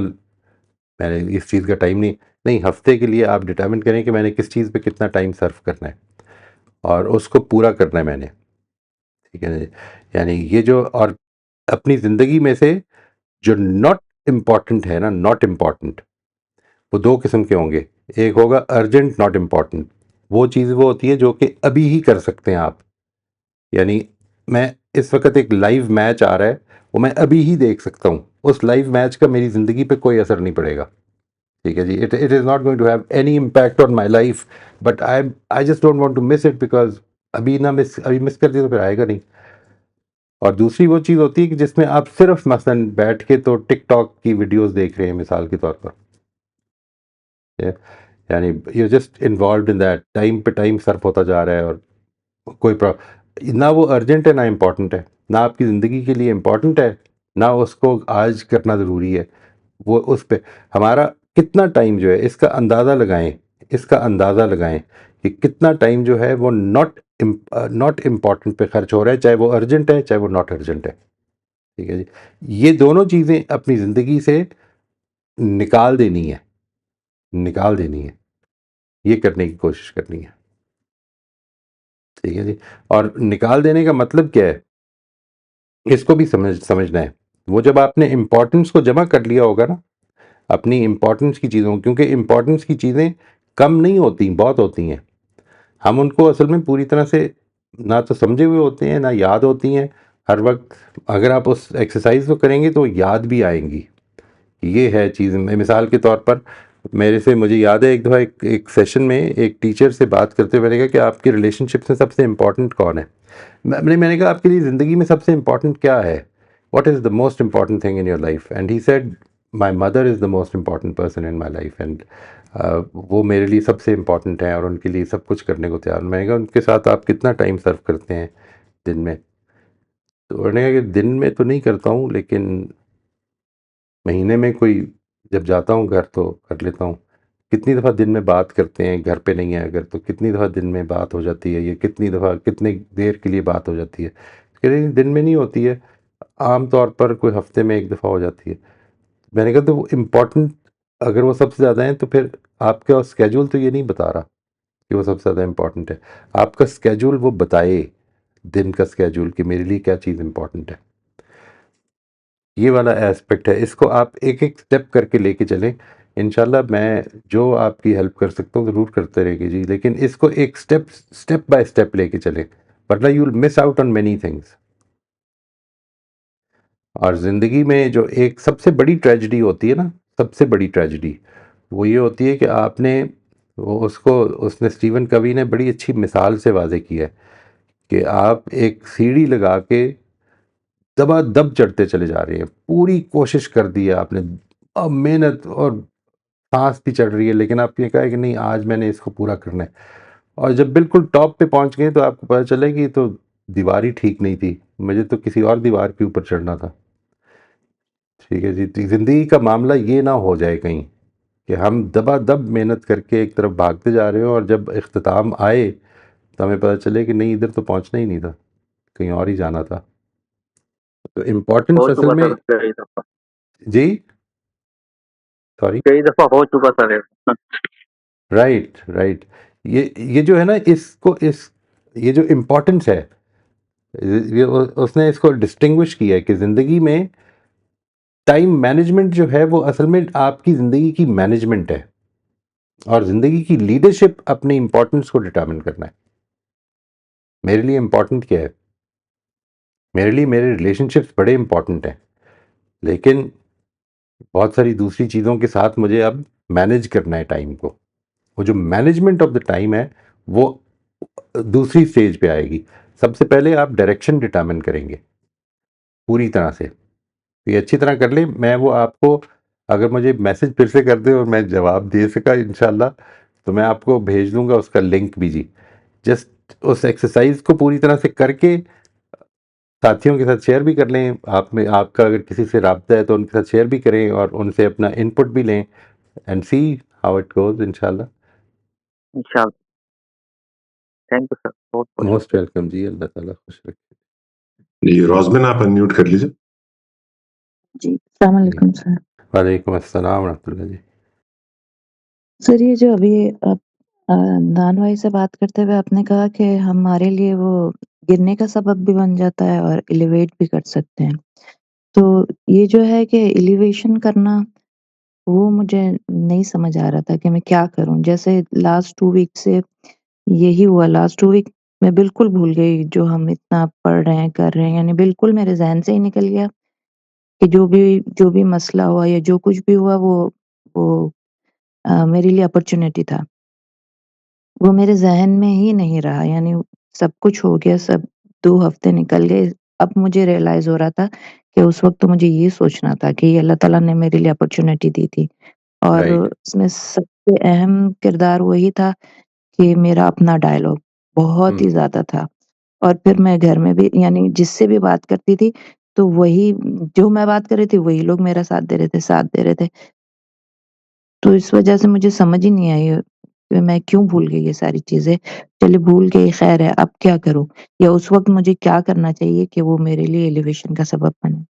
मैंने इस चीज़ का टाइम नहीं। हफ्ते के लिए आप डिटर्मिन करें कि मैंने किस चीज़ पे कितना टाइम सर्व करना है और उसको पूरा करना है मैंने, ठीक है ना जी। यानी ये जो, और अपनी ज़िंदगी में से जो नॉट इम्पॉर्टेंट है ना, नॉट इम्पॉर्टेंट, वो दो किस्म के होंगे। एक होगा अर्जेंट नॉट इम्पॉर्टेंट, वो चीज़ वो होती है जो कि अभी ही कर सकते हैं आप। यानी मैं इस वक्त एक लाइव मैच आ रहा है, वो मैं अभी ही देख सकता हूँ, उस लाइव मैच का मेरी ज़िंदगी पे कोई असर नहीं पड़ेगा, ठीक है जी। It is not going to have any impact on my life, but I just don't want to miss it, because अभी मिस कर दिया तो फिर आएगा नहीं। और दूसरी वो चीज़ होती है कि जिसमें आप सिर्फ मसलन बैठ के तो टिकटॉक की वीडियोस देख रहे हैं मिसाल के तौर पर, या- यानी you just involve in that, time पे टाइम सर्फ होता जा रहा है, और कोई ना वो अर्जेंट है ना इम्पॉर्टेंट है, ना आपकी ज़िंदगी के लिए इम्पॉर्टेंट है, ना उसको आज करना ज़रूरी है। वो उस पे हमारा कितना टाइम जो है, इसका अंदाज़ा लगाएं, इसका अंदाज़ा लगाएं कि कितना टाइम जो है वो नॉट इम्पॉर्टेंट पे खर्च हो रहा है, चाहे वो अर्जेंट है चाहे वो नॉट अर्जेंट है, ठीक है जी। ये दोनों चीज़ें अपनी ज़िंदगी से निकाल देनी है, निकाल देनी है, ये करने की कोशिश करनी है, ठीक है जी। और निकाल देने का मतलब क्या है, इसको भी समझना है। वो जब आपने इम्पोर्टेंस को जमा कर लिया होगा ना, अपनी इम्पोर्टेंस की चीज़ों, क्योंकि इम्पोर्टेंस की चीज़ें कम नहीं होती, बहुत होती हैं। हम उनको असल में पूरी तरह से ना तो समझे हुए होते हैं, ना याद होती हैं हर वक्त। अगर आप उस एक्सरसाइज को करेंगे तो याद भी आएंगी। ये है चीज़। मिसाल के तौर पर मुझे याद है एक दफ़ा एक सेशन में एक टीचर से बात करते हुए मैंने कहा कि आपकी रिलेशनशिप में सबसे इम्पॉर्टेंट कौन है। मैंने कहा आपके लिए ज़िंदगी में सबसे इम्पॉर्टेंट क्या है, what is the most important thing in your life, and he said my mother is the most important person in my life, and वो मेरे लिए सबसे इम्पॉर्टेंट है और उनके लिए सब कुछ करने को तैयार। मैंने कहा उनके साथ आप कितना टाइम सर्व करते हैं दिन में? तो उन्होंने कहा कि दिन में तो नहीं करता हूँ, लेकिन महीने में कोई जब जाता हूँ घर तो कर लेता हूँ। कितनी दफ़ा दिन में बात करते हैं, घर पे नहीं है अगर तो कितनी दफ़ा दिन में बात हो जाती है, ये कितनी दफ़ा कितने देर के लिए बात हो जाती है? कह रहे दिन में नहीं होती है, आम तौर पर कोई हफ्ते में एक दफ़ा हो जाती है। मैंने कहा तो वो इम्पोर्टेंट, अगर वो सबसे ज़्यादा है तो फिर आपका स्केड्यूल तो ये नहीं बता रहा कि वो सबसे ज़्यादा इम्पोर्टेंट है। आपका स्केड्यूल वो बताए, दिन का स्केड्यूल, कि मेरे लिए क्या चीज़ इम्पोर्टेंट है। ये वाला एस्पेक्ट है, इसको आप एक एक स्टेप करके लेके चलें इंशाल्लाह मैं जो आपकी हेल्प कर सकता हूँ ज़रूर करते रहेंगे जी, लेकिन इसको एक स्टेप बाय स्टेप लेके चलें, वरना you will miss out on many things. और ज़िंदगी में जो एक सबसे बड़ी ट्रेजेडी होती है ना, सबसे बड़ी ट्रेजेडी वो ये होती है कि आपने वो उसको उसने स्टीवन कवी ने बड़ी अच्छी मिसाल से वाज़े किया है कि आप एक सीढ़ी लगा के दबादब चढ़ते चले जा रहे हैं, पूरी कोशिश कर दी है आपने, अब मेहनत और सांस भी चढ़ रही है, लेकिन आपने कहा है कि नहीं आज मैंने इसको पूरा करना है, और जब बिल्कुल टॉप पे पहुंच गए तो आपको पता चला कि तो दीवार ही ठीक नहीं थी, मुझे तो किसी और दीवार के ऊपर चढ़ना था। ठीक है जी, तो ज़िंदगी का मामला ये ना हो जाए कहीं कि हम दबादब मेहनत करके एक तरफ भागते जा रहे हो और जब इख्तिताम आए तो हमें पता चले कि नहीं इधर तो पहुंचना ही नहीं था, कहीं और ही जाना था। तो हो इम्पोर्टेंस असल चुका में सर कई दफ़ा, जी, सॉरी, कई दफ़ा हो चुका सर ऐसा। राइट राइट, ये जो है ना इसको इस ये जो इम्पोर्टेंस है, ये उसने इसको डिस्टिंग्विश किया है कि ज़िंदगी में टाइम मैनेजमेंट जो है वो असल में आपकी ज़िंदगी की मैनेजमेंट है, और ज़िंदगी की लीडरशिप अपनी इम्पोर्टेंस को डिटर्मिन करना है। मेरे लिए इम्पोर्टेंट क्या है? मेरे लिए मेरे रिलेशनशिप्स बड़े इम्पोर्टेंट हैं, लेकिन बहुत सारी दूसरी चीज़ों के साथ मुझे अब मैनेज करना है टाइम को। वो जो मैनेजमेंट ऑफ द टाइम है वो दूसरी स्टेज पे आएगी। सबसे पहले आप डायरेक्शन डिटर्मिन करेंगे पूरी तरह से, तो ये अच्छी तरह कर लें। मैं वो आपको, अगर मुझे मैसेज फिर से कर दें और मैं जवाब दे सका इंशाल्लाह, तो मैं आपको भेज दूंगा उसका लिंक भी जी। जस्ट उस एक्सरसाइज को पूरी तरह से करके साथियों के साथ शेयर भी कर लें, आप में आपका अगर किसी से राब्ता है तो उनके साथ शेयर भी करें और उनसे अपना इनपुट भी लें, and see how it goes इंशाल्लाह। इंशाल्लाह। थैंक यू सर, बहुत-बहुत मोस्ट शुक्रिया। वेलकम जी, अल्लाह ताला खुश रखे। जी, रोज़बिन आप अनम्यूट कर लीजिए। जी, अस्सलाम वालेकुम सर। वालेकुम अस्सलाम रहमतुल्लाह जी। सर ये जो अभी दान भाई से बात करते हुए आपने कहा कि हमारे लिए वो गिरने का सबब भी बन जाता है और एलिवेट भी कर सकते हैं। तो ये जो है कि एलिवेशन करना, वो मुझे नहीं समझ आ रहा था कि मैं क्या करूँ? जैसे लास्ट 2 वीक से यही हुआ, लास्ट 2 वीक मैं बिल्कुल भूल गई जो हम इतना पढ़ रहे हैं, कर रहे हैं, यानी बिल्कुल मेरे ज़हन से ही निकल गया कि जो भी मसला हुआ या जो कुछ भी हुआ वो मेरे लिए अपॉर्च्युनिटी था। वो मेरे ज़हन में ही नहीं रहा, यानी सब कुछ हो गया, सब 2 हफ़्ते निकल गए। अब मुझे रियलाइज़ हो रहा था कि उस वक़्त तो मुझे ये सोचना था कि ये अल्लाह ताला ने मेरे लिए अपॉर्च्युनिटी दी थी, और राइट। इसमें सबसे अहम किरदार वही था कि मेरा अपना डायलॉग बहुत हम्म। ही ज़्यादा था। और फिर मैं घर में भी, यानी जिससे भी बात करती थी, तो वही, जो मैं बात कर रही थी वही लोग मेरा साथ दे रहे थे। तो इस वज़ह से मुझे समझ ही नहीं आई कि मैं क्यों भूल गई ये सारी चीज़ें। चलिए भूल गई, ख़ैर है, अब क्या करूँ? या उस वक़्त मुझे क्या करना चाहिए कि वो मेरे लिए एलिवेशन का सबब बने?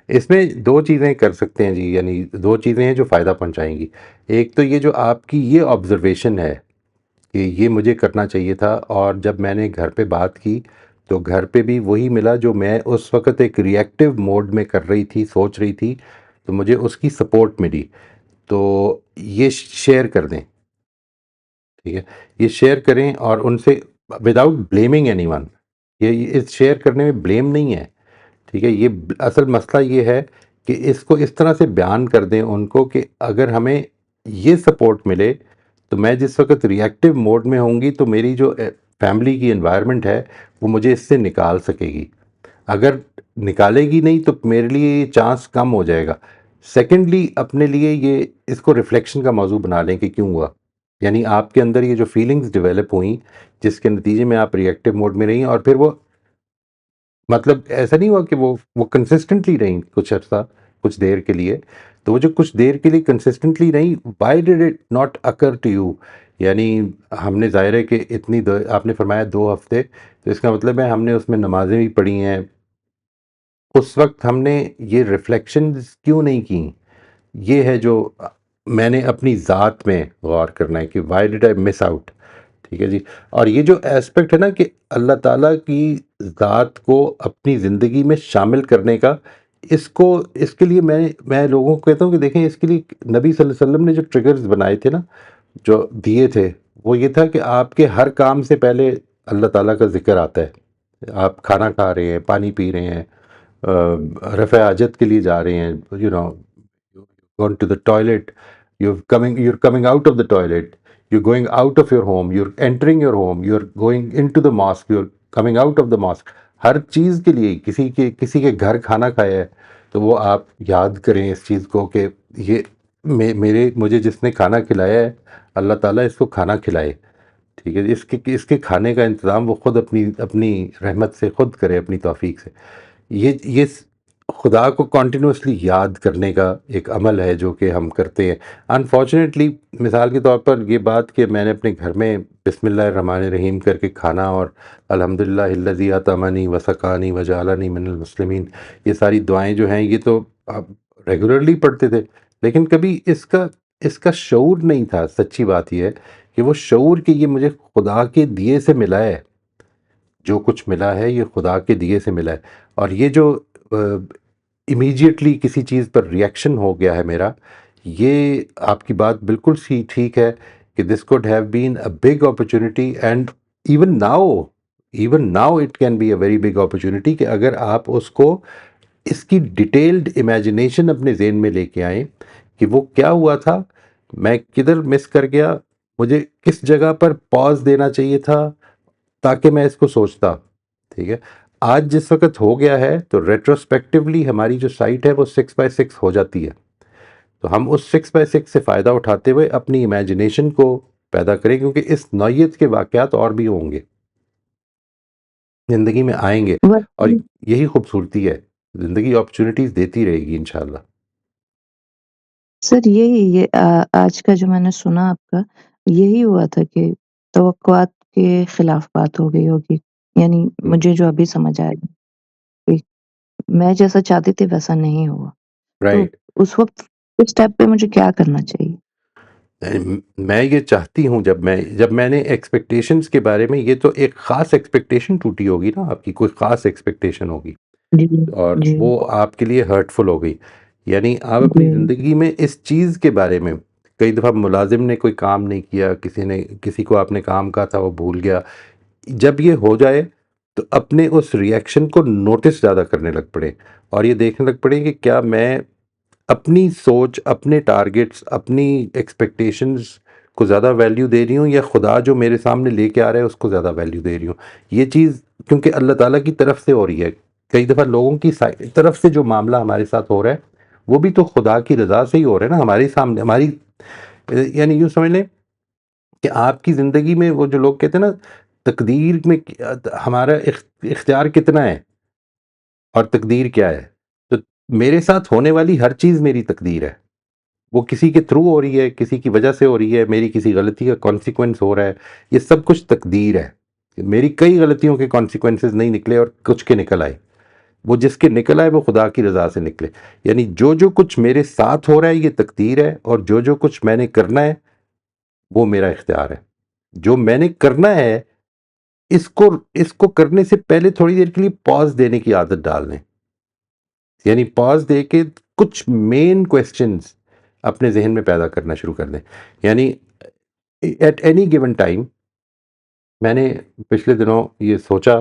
इसमें दो चीज़ें कर सकते हैं जी, यानी दो चीज़ें हैं जो फ़ायदा पहुंचाएंगी। एक तो ये जो आपकी ये ऑब्जर्वेशन है कि ये मुझे करना चाहिए था, और जब मैंने घर पे बात की तो घर पे भी वही मिला जो मैं उस वक़्त एक रिएक्टिव मोड में कर रही थी, सोच रही थी, तो मुझे उसकी सपोर्ट मिली। तो ये शेयर कर दें, ठीक है? ये शेयर करें और उनसे विदाउट ब्लेमिंग एनीवन। ये इस शेयर करने में ब्लेम नहीं है, ठीक है? ये असल मसला ये है कि इसको इस तरह से बयान कर दें उनको कि अगर हमें ये सपोर्ट मिले, तो मैं जिस वक़्त रिएक्टिव मोड में होंगी तो मेरी जो फैमिली की एनवायरनमेंट है वो मुझे इससे निकाल सकेगी। अगर निकालेगी नहीं तो मेरे लिए ये चांस कम हो जाएगा। सेकेंडली अपने लिए ये इसको रिफ्लेक्शन का मौजू बना लें कि क्यों हुआ, यानी आपके अंदर ये जो फीलिंग्स डेवलप हुई जिसके नतीजे में आप रिएक्टिव मोड में रहीं, और फिर वो मतलब ऐसा नहीं हुआ कि वो कंसिस्टेंटली रहीं कुछ अर्सा, कुछ देर के लिए। तो वो जो कुछ देर के लिए कंसिस्टेंटली रहीं, why did it not occur to you? यानी हमने ज़ाहिर है कि आपने फरमाया 2 हफ्ते, तो इसका मतलब है हमने उसमें नमाज़ें भी पढ़ी हैं। उस वक़्त हमने ये रिफ्लेक्शंस क्यों नहीं की? ये है जो मैंने अपनी ज़ात में गौर करना है कि why did I miss out? ठीक है जी। और ये जो एस्पेक्ट है ना कि अल्लाह ताला की ज़ात को अपनी ज़िंदगी में शामिल करने का, इसको इसके लिए मैं लोगों को कहता हूँ कि देखें, इसके लिए नबी सल्लल्लाहु अलैहि वसल्लम ने जो ट्रिगर्स बनाए थे ना, जो दिए थे, वो ये था कि आपके हर काम से पहले अल्लाह ताला का ज़िक्र आता है। आप खाना खा रहे हैं, पानी पी रहे हैं, रफ़ा हाजत के लिए जा रहे हैं, gone to the toilet, you're coming out of the toilet, you're going out of your home, you're entering your home, you're going into the mosque, you're coming out of the mosque। हर चीज़ के लिए किसी के घर खाना खाया है तो वो आप याद करें इस चीज़ को कि ये मुझे जिसने खाना खिलाया है, अल्लाह ताला इसको खाना खिलाए, ठीक है। इसके खाने का इंतज़ाम वो खुद अपनी अपनी रहमत से खुद करे, अपनी तौफीक से। ये खुदा को कॉन्टिन्यूसली याद करने का एक अमल है जो कि हम करते हैं। अनफॉर्चुनेटली, मिसाल के तौर पर ये बात कि मैंने अपने घर में बिस्मिल्लाहिर्रहमानिर्रहीम करके खाना और अल्हम्दुलिल्लाहिल्लज़ी अतमनी व सक़ानी व जअलनी मिनल मुस्लिमीन, ये सारी दुआएं जो हैं ये तो आप रेगुलरली पढ़ते थे, लेकिन कभी इसका शऊर नहीं था। सच्ची बात यह है कि वो शऊर कि ये मुझे खुदा के दिए से मिला है, जो कुछ मिला है ये खुदा के दिए से मिला है। और ये जो इमीडिएटली किसी चीज़ पर रिएक्शन हो गया है मेरा, ये आपकी बात बिल्कुल सी ठीक है कि this could have been a big opportunity, and even now it can be a very big opportunity कि अगर आप उसको इसकी डिटेल्ड इमेजिनेशन अपने ज़हन में लेके आएँ कि वो क्या हुआ था, मैं किधर मिस कर गया, मुझे किस जगह पर पॉज़ देना चाहिए था ताकि मैं इसको सोचता, ठीक है। आज जिस वक़्त हो गया है तो रेट्रोस्पेक्टिवली हमारी जो साइट है वो 6x6 हो जाती है। तो हम उस 6x6 से फ़ायदा उठाते हुए अपनी इमेजिनेशन को पैदा करें, क्योंकि इस नौइयत के वाक़यात और भी होंगे, ज़िंदगी में आएँगे, और वाक़ई यही खूबसूरती है। ज़िंदगी अपॉर्चुनिटीज़ देती रहेगी इंशाअल्लाह। सर ये आज का जो मैंने सुना आपका, यही हुआ था कि तवक्कुआत के खिलाफ बात हो गई होगी। यानी हुँ, मुझे जो अभी समझ आया कि मैं जैसा चाहती थी वैसा नहीं हुआ। तो राइट। उस वक़्त उस स्टेप पे मुझे क्या करना चाहिए? मैं ये चाहती हूँ, जब मैंने एक्सपेक्टेशंस के बारे में, ये तो एक ख़ास एक्सपेक्टेशन टूटी होगी ना आपकी, कोई ख़ास एक्सपेक्टेशन होगी जी, और जी, वो आपके लिए हर्टफुल हो गई। यानी आप अपनी जी। ज़िंदगी में इस चीज़ के बारे में, कई दफ़ा मुलाजिम ने कोई काम नहीं किया, किसी को आपने काम कहा था वो भूल गया। जब ये हो जाए तो अपने उस रिएक्शन को नोटिस ज़्यादा करने लग पड़े और ये देखने लग पड़े कि क्या मैं अपनी सोच, अपने टारगेट्स, अपनी एक्सपेक्टेशंस को ज़्यादा वैल्यू दे रही हूँ या खुदा जो मेरे सामने लेके आ रहा है उसको ज़्यादा वैल्यू दे रही हूँ। ये चीज़ क्योंकि अल्लाह ताला की तरफ से हो रही है। कई दफ़ा लोगों की तरफ से जो मामला हमारे साथ हो रहा है वो भी तो खुदा की रज़ा से ही हो रहा है ना, हमारे सामने हमारी यानी यूँ समझ लें कि आपकी ज़िंदगी में वो जो लोग कहते हैं ना, तकदीर में हमारा इख्तियार कितना है और तकदीर क्या है। तो मेरे साथ होने वाली हर चीज़ मेरी तकदीर है। वो किसी के थ्रू हो रही है, किसी की वजह से हो रही है, मेरी किसी गलती का कॉन्सिक्वेंस हो रहा है, ये सब कुछ तकदीर है। मेरी कई गलतियों के कॉन्सिक्वेंसेस नहीं निकले और कुछ के निकल आए। वो जिसके निकल आए वो खुदा की रज़ा से निकले। यानी जो कुछ मेरे साथ हो रहा है ये तकदीर है, और जो कुछ मैंने करना है वो मेरा इख्तियार है। जो मैंने करना है इसको इसको करने से पहले थोड़ी देर के लिए पॉज़ देने की आदत डाल लें। यानी पॉज़ दे के कुछ मेन क्वेश्चंस अपने ज़हन में पैदा करना शुरू कर दें। यानी एट एनी गिवन टाइम, मैंने पिछले दिनों ये सोचा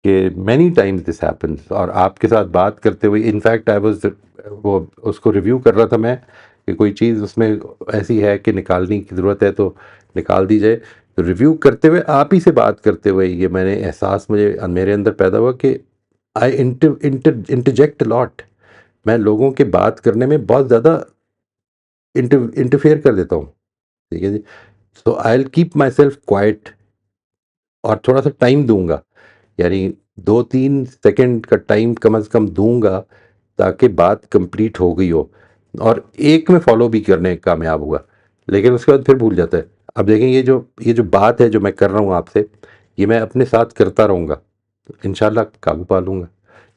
कि मैनी टाइम्स दिस हैपेंस, और आपके साथ बात करते हुए इनफैक्ट आई वाज वो उसको रिव्यू कर रहा था मैं कि कोई चीज़ उसमें ऐसी है कि निकालने की ज़रूरत है तो निकाल दी जाए। तो रिव्यू करते हुए, आप ही से बात करते हुए, ये मैंने एहसास मेरे अंदर पैदा हुआ कि आई इंटरजेक्ट लॉट। मैं लोगों के बात करने में बहुत ज़्यादा इंटरफेयर कर देता हूँ, ठीक है जी। So I will keep myself quiet और थोड़ा सा टाइम दूंगा, यानी 2-3 सेकंड का टाइम कम से कम दूंगा ताकि बात कंप्लीट हो गई हो, और एक में फॉलो भी करने कामयाब हुआ, लेकिन उसके बाद फिर भूल जाता है। अब देखें, ये जो बात है जो मैं कर रहा हूँ आपसे, ये मैं अपने साथ करता रहूँगा तो इंशाल्लाह काबू पा लूँगा।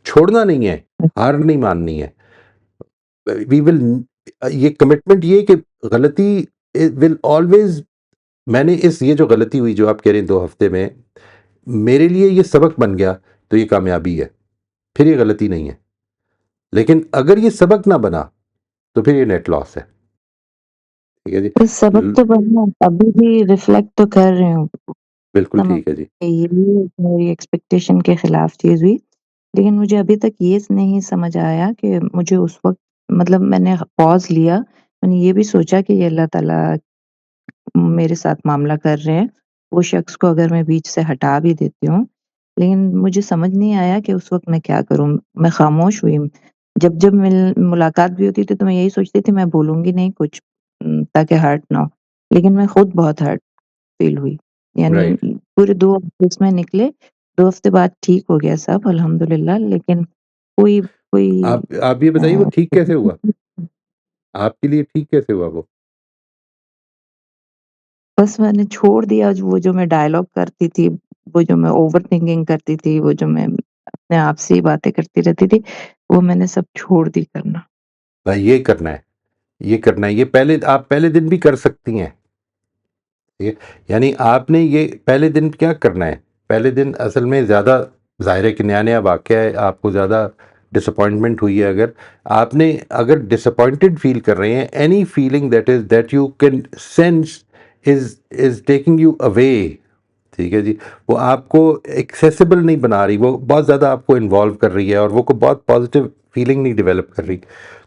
छोड़ना नहीं है, हार नहीं माननी है। वी विल ये कमिटमेंट ये कि गलती विल ऑलवेज, मैंने ये जो गलती हुई जो आप कह रहे हैं 2 हफ्ते में, मेरे लिए ये सबक बन गया तो ये कामयाबी है, फिर ये गलती नहीं है। लेकिन अगर ये सबक ना बना तो फिर ये नेट लॉस है। ठीक है जी। तो सबक तो बना, अभी भी रिफ्लेक्ट तो कर रही हूँ। बिल्कुल समझ ठीक है जी। ये मेरी एक्सपेक्टेशन के खिलाफ चीज़ हुई, लेकिन मुझे अभी तक ये नहीं समझ आया कि मुझे उस वक़्त मतलब मैंने पॉज़ लिया, मैंने ये भी सोचा कि ये अल्लाह ताला मेरे साथ मामला कर रहे हैं, वो शख्स को अगर मैं बीच से हटा भी देती हूँ, लेकिन मुझे समझ नहीं आया कि उस वक़्त मैं क्या करूँ? मैं खामोश हुई। जब मुलाकात भी होती थी तो मैं यही सोचती थी मैं बोलूँगी नहीं कुछ ताकि हर्ट ना हो, लेकिन मैं खुद बहुत हर्ट फ़ील हुई। यानी राइट। पूरे 2 हफ़्ते इसमें निकले, 2 हफ़्ते बाद ठीक हो गया सब अल्हम्दुलिल्लाह, लेकिन कोई कोई आप ये बताइए वो अ, ठीक कैसे हुआ? आपके लिए ठीक कैसे हुआ वो? बस मैंने छोड़ दिया वो जो मैं डायलॉग करती थी, वो जो मैं ओवरथिंकिंग करती थी, वो जो मैं अपने आप से ही बातें करती रहती थी, वो मैंने सब छोड़ दी करना। भाई ये करना है, ये करना है, ये पहले आप पहले दिन भी कर सकती हैं। ठीक है? यानी आपने ये पहले दिन क्या करना है? पहले दिन असल में ज़्यादा ज़ाहिर है कि नया-नया वाक़या है, आपको ज़्यादा डिसअपॉइंटमेंट हुई है अगर, आपने अगर डिसअपॉइंटेड फ़ील कर रहे हैं, any feeling that you can sense is taking you away, ठीक है जी, वो आपको एक्सेसिबल नहीं बना रही, वो बहुत ज़्यादा आपको इन्वॉल्व कर रही है और वो को बहुत पॉजिटिव फीलिंग नहीं डेवलप कर रही,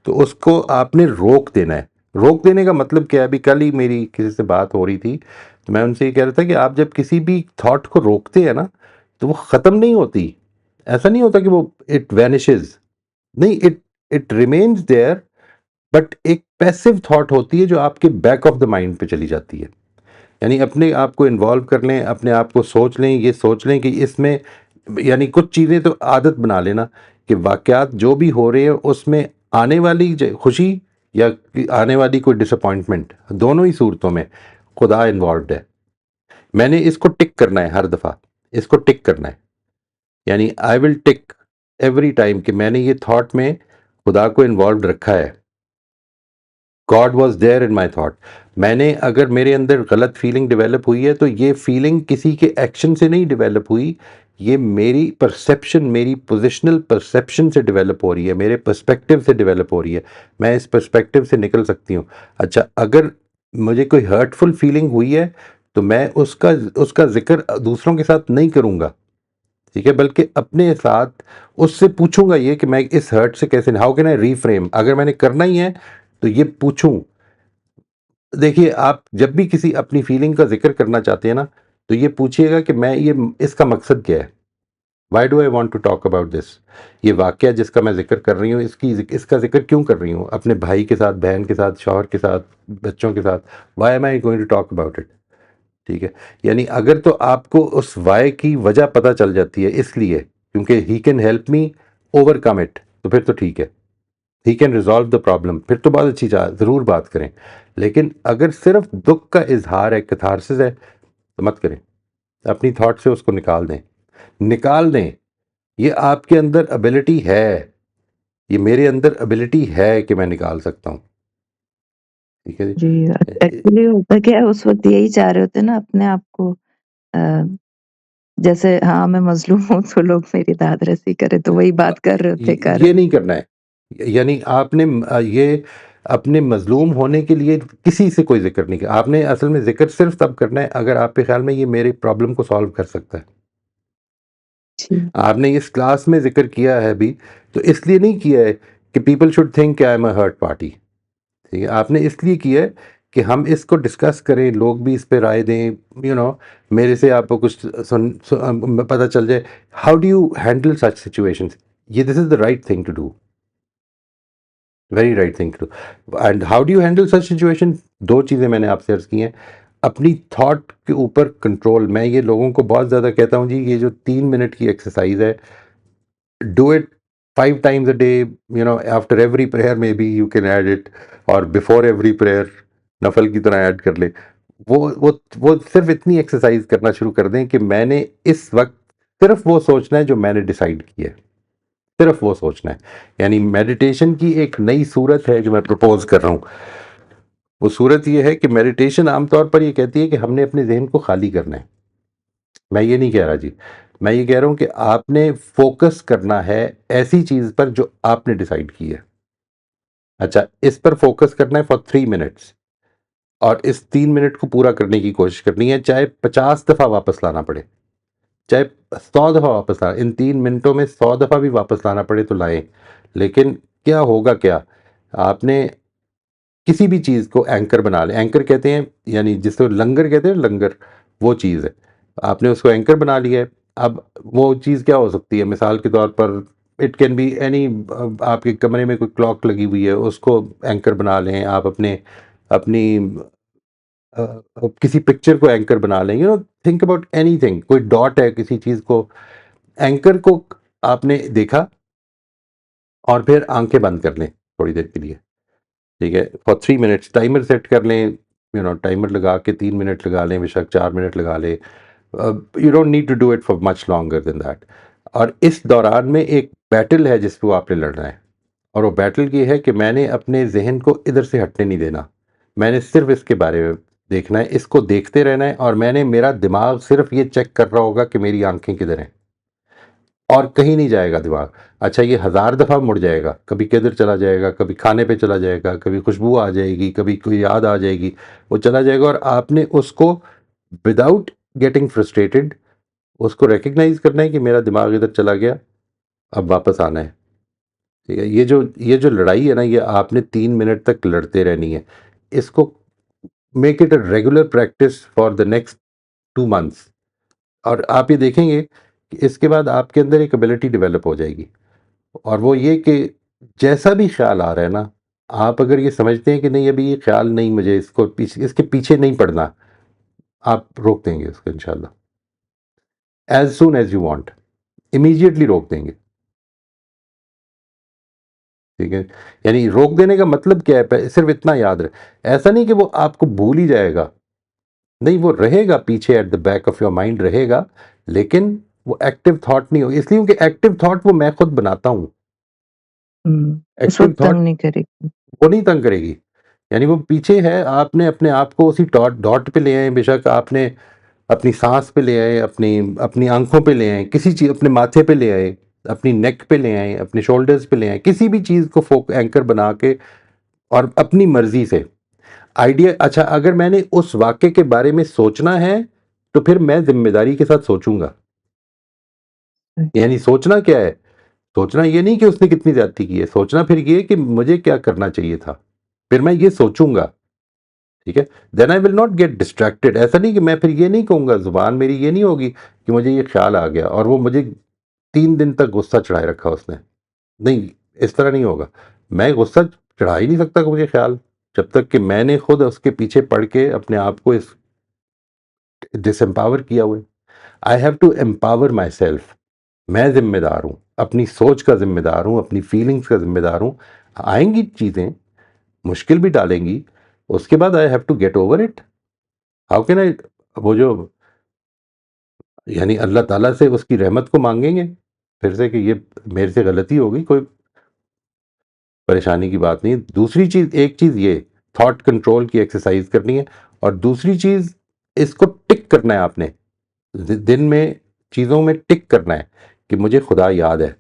तो उसको आपने रोक देना है। रोक देने का मतलब क्या है? अभी कल ही मेरी किसी से बात हो रही थी, तो मैं उनसे ये कह रहा था कि आप जब किसी भी थॉट को रोकते हैं ना, तो वो ख़त्म नहीं होती। ऐसा नहीं होता कि वो इट वैनिशेज़, नहीं, इट रिमेन्स देयर, बट एक पैसिव थॉट होती है जो आपके बैक ऑफ द माइंड पे चली जाती है। यानी अपने आप को इन्वॉल्व कर लें, अपने आप को सोच लें, ये सोच लें कि इसमें, यानी कुछ चीज़ें तो आदत बना लेना कि वाक़यात जो भी हो रहे हैं उसमें आने वाली खुशी या आने वाली कोई डिसअपॉइंटमेंट, दोनों ही सूरतों में खुदा इन्वॉल्व्ड है। मैंने इसको टिक करना है हर दफ़ा, इसको टिक करना है। यानी I will tick every time कि मैंने ये थॉट में खुदा को इन्वॉल्व रखा है। God was there in my thought. मैंने अगर मेरे अंदर गलत फीलिंग डेवलप हुई है तो ये फीलिंग किसी के एक्शन से नहीं डेवलप हुई, ये मेरी परसेप्शन, मेरी पोजिशनल परसेप्शन से डेवलप हो रही है, मेरे पर्सपेक्टिव से डेवलप हो रही है। मैं इस पर्सपेक्टिव से निकल सकती हूँ। अच्छा, अगर मुझे कोई हर्टफुल फीलिंग हुई है तो मैं उसका उसका जिक्र दूसरों के साथ नहीं करूँगा, ठीक है, बल्कि अपने साथ उससे पूछूंगा ये कि मैं इस हर्ट से कैसे, हाउ कैन आई रीफ्रेम, अगर मैंने करना ही है तो ये पूछूं। देखिए, आप जब भी किसी अपनी फीलिंग का जिक्र करना चाहते हैं ना, तो ये पूछिएगा कि मैं ये, इसका मकसद क्या है? Why do I want to talk about this? ये वाक्य जिसका मैं जिक्र कर रही हूँ, इसका जिक्र क्यों कर रही हूँ? अपने भाई के साथ, बहन के साथ, शौहर के साथ, बच्चों के साथ, why am I going to talk about it? ठीक है, यानी अगर तो आपको उस वाई की वजह पता चल जाती है इसलिए क्योंकि he can help me overcome it, तो फिर तो ठीक है, he can resolve the problem, फिर तो बहुत अच्छी ज़रूर बात करें। लेकिन अगर सिर्फ दुख का इजहार है, कैथारसिस है, तो मत करें। अपनी थॉट से उसको निकाल दें, निकाल दें। ये आपके अंदर एबिलिटी है, ये मेरे अंदर एबिलिटी है कि मैं निकाल सकता हूँ। ठीक है जी, जी। एक्चुअली होता क्या है उस वक़्त यही चाह रहे होते हैं ना अपने आप को अ, जैसे हाँ, मैं मज़लूम हूँ तो लोग मेरी दाद-रसी करें, तो वही बात कर रहे होते कर ये नहीं करना है। यानी आपने ये अपने मज़लूम होने के लिए किसी से कोई ज़िक्र नहीं किया। आपने असल में ज़िक्र सिर्फ़ तब करना है अगर आपके ख़्याल में ये मेरी प्रॉब्लम को सॉल्व कर सकता है। जी, आपने इस क्लास में ज़िक्र किया है अभी, तो इसलिए नहीं किया है कि people should think I am a hurt party. ठीक है? आपने इसलिए किया है कि हम इसको डिस्कस करें, लोग भी इस पे राय दें, मेरे से आपको कुछ पता चल जाए, how do you handle such situations? ये this is the right thing to do, very right thing to do. And how do you handle such situation? 2 चीज़ें मैंने आपसे अर्ज़ की हैं। अपनी थॉट के ऊपर कंट्रोल। मैं ये लोगों को बहुत ज़्यादा कहता हूँ जी, ये जो 3 मिनट की एक्सरसाइज़ है, do it 5 times a day, after every prayer maybe you can add it, और before every prayer नफल की तरह ऐड कर ले। वो सिर्फ इतनी एक्सरसाइज करना शुरू कर दें कि मैंने इस वक्त सिर्फ वो सोचना है जो मैंने डिसाइड किया है, सिर्फ वो सोचना है। यानी मेडिटेशन की एक नई सूरत है जो मैं प्रपोज कर रहा हूँ। वो सूरत ये है कि मेडिटेशन आमतौर पर ये कहती है कि हमने अपने जहन को खाली करना है। मैं ये नहीं कह रहा जी, मैं ये कह रहा हूँ कि आपने फोकस करना है ऐसी चीज़ पर जो आपने डिसाइड की है। अच्छा, इस पर फोकस करना है फॉर 3 मिनट्स, और इस 3 मिनट को पूरा करने की कोशिश करनी है, चाहे 50 दफ़ा वापस लाना पड़े, चाहे 100 दफ़ा वापस लाना, इन 3 मिनटों में 100 दफ़ा भी वापस लाना पड़े तो लाएं। लेकिन क्या होगा, क्या आपने किसी भी चीज़ को एंकर बना लें, एंकर कहते हैं यानी जिसको लंगर कहते हैं, लंगर वो चीज़ है, आपने उसको एंकर बना लिया है। अब वो चीज़ क्या हो सकती है, मिसाल के तौर पर इट कैन बी एनी, आपके कमरे में कोई क्लॉक लगी हुई है, उसको एंकर बना लें आप, अपने अपनी किसी पिक्चर को एंकर बना लें, थिंक अबाउट एनीथिंग, कोई डॉट है किसी चीज़ को, एंकर को आपने देखा और फिर आंखें बंद कर लें थोड़ी देर के लिए, ठीक है, फॉर 3 मिनट्स, टाइमर सेट कर लें, टाइमर लगा के 3 मिनट लगा लें, बेशक 4 मिनट लगा लें, you don't need to do it for much longer than that. और इस दौरान में एक बैटल है जिसको आपने लड़ना है, और वो बैटल ये है कि मैंने अपने जहन को इधर से हटने नहीं देना, मैंने सिर्फ इसके बारे में देखना है, इसको देखते रहना है, और मेरा दिमाग सिर्फ ये चेक कर रहा होगा कि मेरी आंखें किधर हैं, और कहीं नहीं जाएगा दिमाग। अच्छा, ये 1000 दफ़ा मुड़ जाएगा, कभी किधर चला जाएगा, कभी खाने पे चला जाएगा, कभी खुशबू आ जाएगी, कभी कोई याद आ जाएगी, वो चला जाएगा, और आपने उसको विदाउट गेटिंग फ्रस्ट्रेटेड उसको रिकग्नाइज करना है कि मेरा दिमाग इधर चला गया, अब वापस आना है, ठीक है। ये जो लड़ाई है ना, ये आपने 3 मिनट तक लड़ते रहनी है। इसको make it a regular practice for the next 2 months, और आप ये देखेंगे कि इसके बाद आपके अंदर एक एबिलिटी डेवलप हो जाएगी, और वो ये कि जैसा भी ख्याल आ रहा है ना, आप अगर ये समझते हैं कि नहीं अभी ये ख्याल नहीं, मुझे इसके पीछे नहीं पड़ना, आप रोक देंगे उसको इंशाल्लाह, as soon as you want, immediately रोक देंगे, ठीक है। यानी रोक देने का मतलब क्या है, सिर्फ इतना याद रहे, ऐसा नहीं कि वो आपको भूल ही जाएगा, नहीं, वो रहेगा पीछे, at the back of your mind रहेगा, लेकिन वो एक्टिव थॉट नहीं होगी, इसलिए कि एक्टिव थॉट वो मैं खुद बनाता हूँ। उस एक्टिव वक़्त थॉट तंग नहीं करेगी। वो नहीं तंग करेगी, यानी वो पीछे है, आपने अपने आप को उसी डॉट डॉट पे ले आए, बेशक आपने अपनी सांस पे ले आए, अपनी अपनी आंखों पे ले आए, किसी चीज़ अपने माथे पे ले आए, अपनी नेक पे ले आए, अपने शोल्डर्स पे ले आए, किसी भी चीज़ को फोक एंकर बना के, और अपनी मर्जी से आइडिया। अच्छा, अगर मैंने उस वाक्य के बारे में सोचना है तो फिर मैं जिम्मेदारी के साथ सोचूंगा। यानी सोचना क्या है, सोचना ये नहीं कि उसने कितनी ज्यादती की है, सोचना फिर ये कि मुझे क्या करना चाहिए था, फिर मैं ये सोचूंगा, ठीक है। Then I will not get distracted. ऐसा नहीं कि मैं फिर ये नहीं कहूंगा, जुबान मेरी ये नहीं होगी कि मुझे ये ख्याल आ गया और वो मुझे 3 दिन तक गुस्सा चढ़ाए रखा उसने, नहीं, इस तरह नहीं होगा। मैं गुस्सा चढ़ा ही नहीं सकता मुझे ख्याल, जब तक कि मैंने खुद उसके पीछे पड़ के अपने आप को इस डिसएम्पावर किया हुआ है। I have to empower myself. मैं जिम्मेदार हूँ, अपनी सोच का जिम्मेदार हूँ, अपनी फीलिंग्स का जिम्मेदार हूँ। आएंगी चीज़ें, मुश्किल भी डालेंगी, उसके बाद I have to get over it. How can I, वो जो यानी अल्लाह ताला से उसकी रहमत को मांगेंगे फिर से कि ये मेरे से गलती होगी, कोई परेशानी की बात नहीं है। दूसरी चीज़, एक चीज़ ये थॉट कंट्रोल की एक्सरसाइज करनी है, और दूसरी चीज़ इसको टिक करना है आपने, दिन में चीज़ों में टिक करना है कि मुझे खुदा याद है,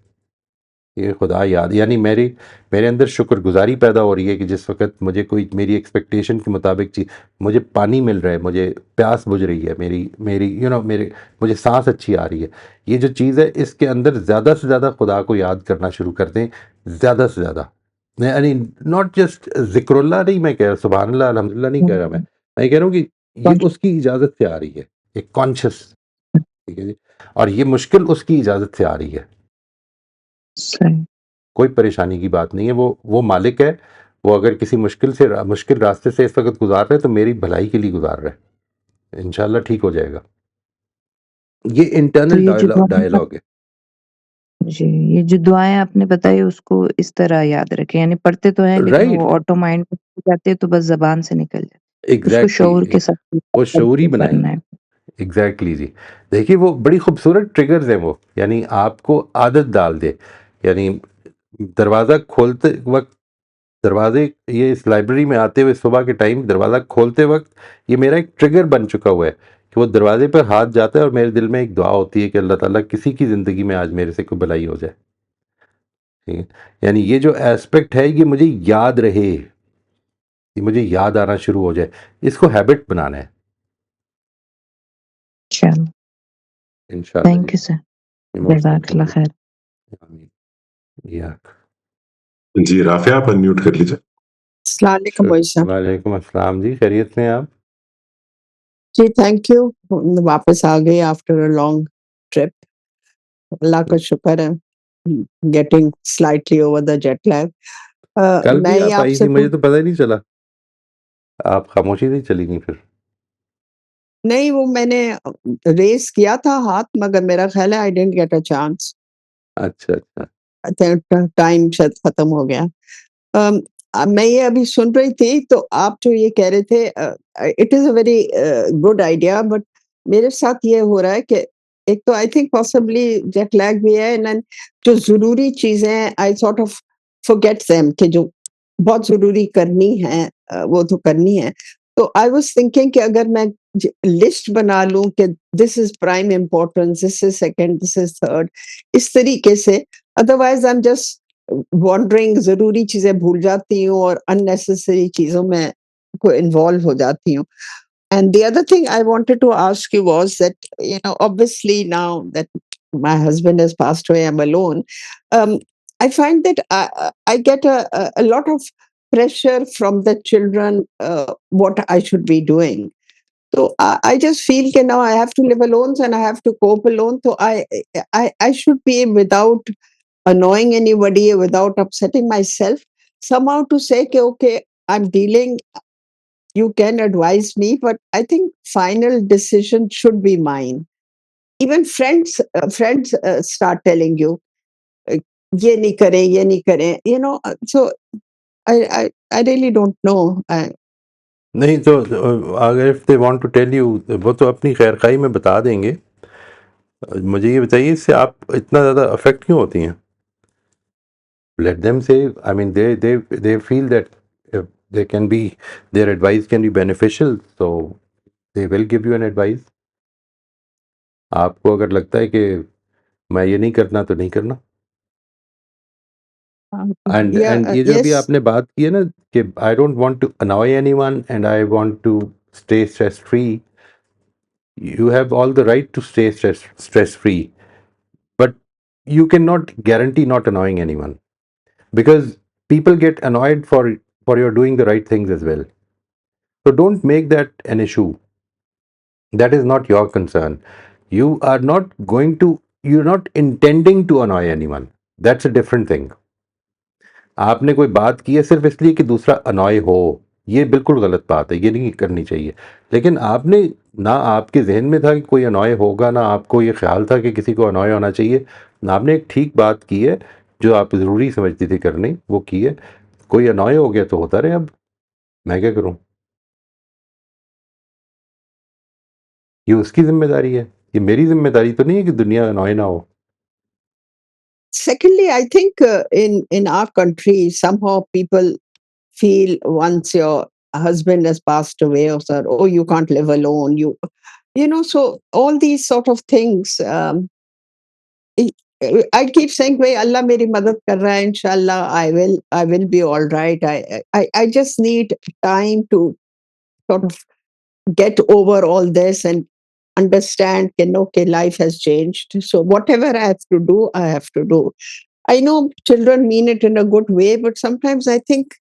ये खुदा याद, यानी मेरे अंदर शुक्रगुजारी पैदा हो रही है कि जिस वक्त मुझे कोई मेरी एक्सपेक्टेशन के मुताबिक चीज़, मुझे पानी मिल रहा है, मुझे प्यास बुझ रही है, मेरी मेरी मेरे मुझे सांस अच्छी आ रही है, ये जो चीज़ है इसके अंदर ज़्यादा से ज़्यादा खुदा को याद करना शुरू कर दें, ज़्यादा से ज़्यादा। यानी नॉट जस्ट ज़िक्रुल्लाह नहीं मैं कह रहा, सुभान अल्लाह अल्हम्दुलिल्लाह नहीं कह रहा, मैं कह रहा हूँ कि ये उसकी इजाज़त से आ रही है, एक कॉन्शियस, ठीक है जी, और ये मुश्किल उसकी इजाज़त से आ रही है, सही। कोई परेशानी की बात नहीं है, वो मालिक है, वो अगर किसी मुश्किल रास्ते से इस वक्त गुजार रहे हैं तो मेरी भलाई के लिए गुजार रहे हैं, इंशाल्लाह ठीक हो जाएगा। ये तो इंटरनल ये जो डायलॉग है। जी, ये जो दुआएँ आपने बताई उसको इस तरह याद रखें, यानी पढ़ते तो हैं लेकिन राइट, वो ऑटो माइंड में जाते हैं तो बस ज़बान से निकल जाती है। उसको शऊर एग्जैक्टली, के साथ वो शऊरी बनाएं, करना है। एग्जैक्टली जी। देखिए वो बड़ी खूबसूरत ट्रिगर्स हैं वो, यानी आपको आदत डाल दे, यानी दरवाज़ा खोलते वक्त, दरवाजे, ये इस लाइब्रेरी में आते हुए सुबह के टाइम दरवाज़ा खोलते वक्त ये मेरा एक ट्रिगर बन चुका हुआ है कि वो दरवाजे पर हाथ जाता है और मेरे दिल में एक दुआ होती है कि अल्लाह ताला किसी की ज़िंदगी में आज मेरे से कोई भलाई हो जाए, ठीक है। यानी ये जो एस्पेक्ट है ये मुझे याद रहे, ये मुझे याद आना शुरू हो जाए, इसको हैबिट बनाना है चलो, इंशाल्लाह थैंक जी। You sir. मोस्ट जज़ाकल्लाह वेलकम जी। खैर। आमीन। या जी राफिया, आप अनम्यूट कर लीजिए। अस्सलाम वालेकुम मोई साहब। वालेकुम अस्सलाम जी, खैरियत से हैं आप? जी थैंक यू। वापस आ गए आफ्टर अ लॉन्ग ट्रिप। अल्लाह का शुक्र है, getting slightly over the jet lag. कल मैं भी ये आप आई आपसे थी, मुझे पूछ तो पता ही नहीं चला, आप खामोशी से चली गई फिर। नहीं, वो मैंने रेज़ किया था हाथ, मगर मेरा ख़्याल है I didn't get a chance. अच्छा, अच्छा। आई थिंक टाइम शायद खत्म हो गया। मैं ये अभी सुन रही थी तो आप जो ये कह रहे थे, it is a very good idea, but मेरे साथ ये हो रहा है कि एक तो I think possibly jet lag भी है, एंड देन जो ज़रूरी चीज़ें हैं I sort of forget them, कि जो बहुत ज़रूरी करनी है वो तो करनी है। तो आई वाज़ थिंकिंग कि अगर मैं लिस्ट बना लूं कि this is prime importance, this is second, this is third, इस तरीके से, otherwise I am just wondering, ज़रूरी चीज़ें भूल जाती हूँ और अननेसेसरी चीज़ों में को इन्वॉल्व हो जाती हूँ। And the other thing I wanted to ask you was that, obviously now that my husband has passed away, I'm alone. Um, I find that I get a lot of pressure from the children, what I should be doing. So I just feel that now I have to live alone and I have to cope alone. So I should be, without annoying anybody, without upsetting myself, somehow to say, okay, I'm dealing, you can advise me, but I think final decision should be mine. Even friends start telling you, uh, ये नहीं करें, ये नहीं करें, so I really don't know. नहीं तो अगर if they want to tell you, वो तो अपनी खैरखाई में बता देंगे। मुझे ये बताइए, इससे आप इतना ज़्यादा अफेक्ट क्यों होती हैं? लेट देम से, I mean they feel that they can be, their advice can be beneficial, so they will give you an advice. आपको अगर लगता है कि मैं ये नहीं करना तो नहीं करना। एंड Yeah, एंड ये जो अभी yes. आपने बात की है ना कि I don't want to annoy anyone and I want to stay stress free, you have all the right to stay stress free, but you cannot guarantee not annoying anyone, because people get annoyed for your doing the right things as well. So don't make that an issue. That is not your concern. You are not going to, you're not intending to annoy anyone. That's a different thing. आपने कोई बात की है सिर्फ इसलिए कि दूसरा अनॉय हो, ये बिल्कुल गलत बात है, ये नहीं करनी चाहिए। लेकिन आपने, ना आपके जहन में था कि कोई अनॉय होगा, ना आपको ये ख्याल था कि किसी को अनॉय होना चाहिए, ना आपने एक ठीक बात की है जो आप ज़रूरी समझती थी करनी, वो की है। कोई अनॉय हो गया तो होता रहे, अब मैं क्या करूँ? ये उसकी जिम्मेदारी है, ये मेरी जिम्मेदारी तो नहीं है कि दुनिया अनॉय ना हो। Secondly, I think in our country, somehow people feel once your husband has passed away, or said, oh, you can't live alone. So all these sort of things. I I keep saying, "Bhai, Allah meri madad kar raha hai. Inshallah, I will be all right." I just need time to sort of get over all this and understand that okay, life has changed. So whatever I have to do, I have to do. I know children mean it in a good way, but sometimes I think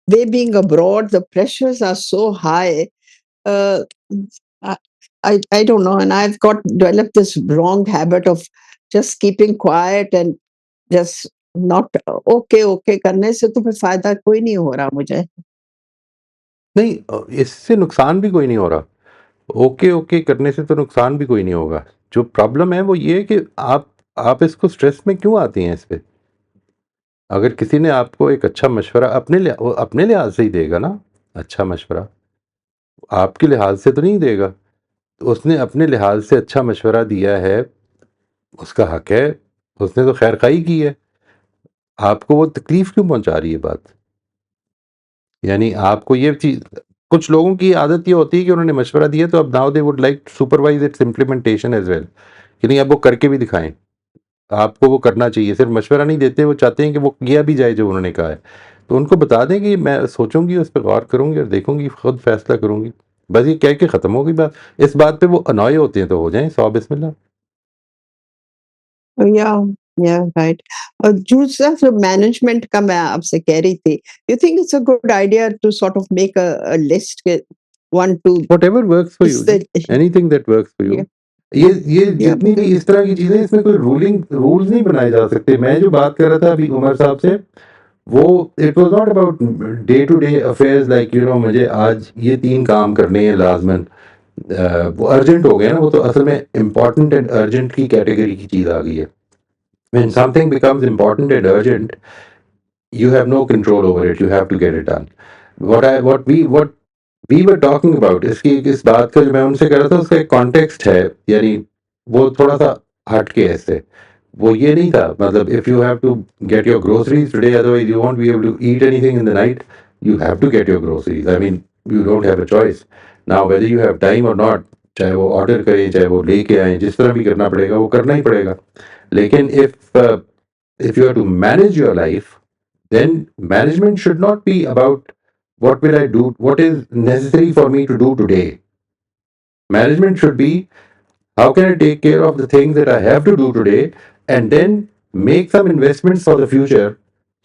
they being abroad, the pressures are so high. Uh, I, I don't know, and I've got developed this wrong habit of just keeping quiet and just not okay करने से तो फिर फायदा कोई नहीं हो रहा मुझे। नहीं, इससे नुकसान भी कोई नहीं हो रहा। ओके ओके करने से तो नुकसान भी कोई नहीं होगा। जो प्रॉब्लम है वो ये है कि आप इसको स्ट्रेस में क्यों आती हैं इस पे? अगर किसी ने आपको एक अच्छा मशवरा वो अपने लिहाज से ही देगा ना, अच्छा मशवरा आपके लिहाज से तो नहीं देगा। तो उसने अपने लिहाज से अच्छा मशवरा दिया है, उसका हक है, उसने तो खैर खाई की है। आपको वो तकलीफ क्यों पहुंचा रही है बात? यानी आपको ये चीज़, कुछ लोगों की आदत ये होती है कि उन्होंने मशवरा दिया तो अब now they would like to supervise its implementation as well, कि नहीं अब वो करके भी दिखाएं। आपको वो करना चाहिए, सिर्फ मशवरा नहीं देते, वो चाहते हैं कि वो किया भी जाए जो उन्होंने कहा है। तो उनको बता दें कि मैं सोचूंगी, उस पर गौर करूंगी और देखूंगी, खुद फैसला करूंगी। बस ये कह के ख़त्म होगी बात। इस बात पे वो अनॉय होते हैं तो हो जाएं 100 बिस्मिल्लाह। Yeah, yeah, right. दूसरा जो मैनेजमेंट का मैं आपसे कह रही थी, you think it's a good idea to sort of make a list के 1 2 व्हाटएवर वर्क्स फॉर यू, इससे anything that works for you. Yeah, ये yeah, जितनी भी इस तरह की चीजें, इसमें कोई रूल्स नहीं बनाए जा सकते। मैं जो बात कर रहा था अभी उमर साहब से, वो it was not about day to day affairs like you know मुझे आज ये 3 काम करने हैं लाजमन। वो अर्जेंट हो गया ना, वो तो असल में इम्पोर्टेंट एंड अर्जेंट की कैटेगरी की चीज आ गई है। When something becomes important and urgent, you have no control over it. You have to get it done. What we were talking about, इसकी इस बात का जो मैं उनसे कर रहा था उसका एक कॉन्टेक्स्ट है, यानी वो थोड़ा सा हट के ऐसे, वो ये नहीं था मतलब if you have to get your groceries today otherwise you won't be able to eat anything in the night, you have to get your groceries. I mean you don't have a choice. Now whether you have time or not, चाहे वो order करें चाहे वो लेके आए, जिस तरह भी करना पड़ेगा वो करना ही पड़ेगा। लेकिन if you have to manage your life, then management should not be about what will I do, what is necessary for me to do today. Management should be how can I take care of the things that I have to do today and then make some investments for the future,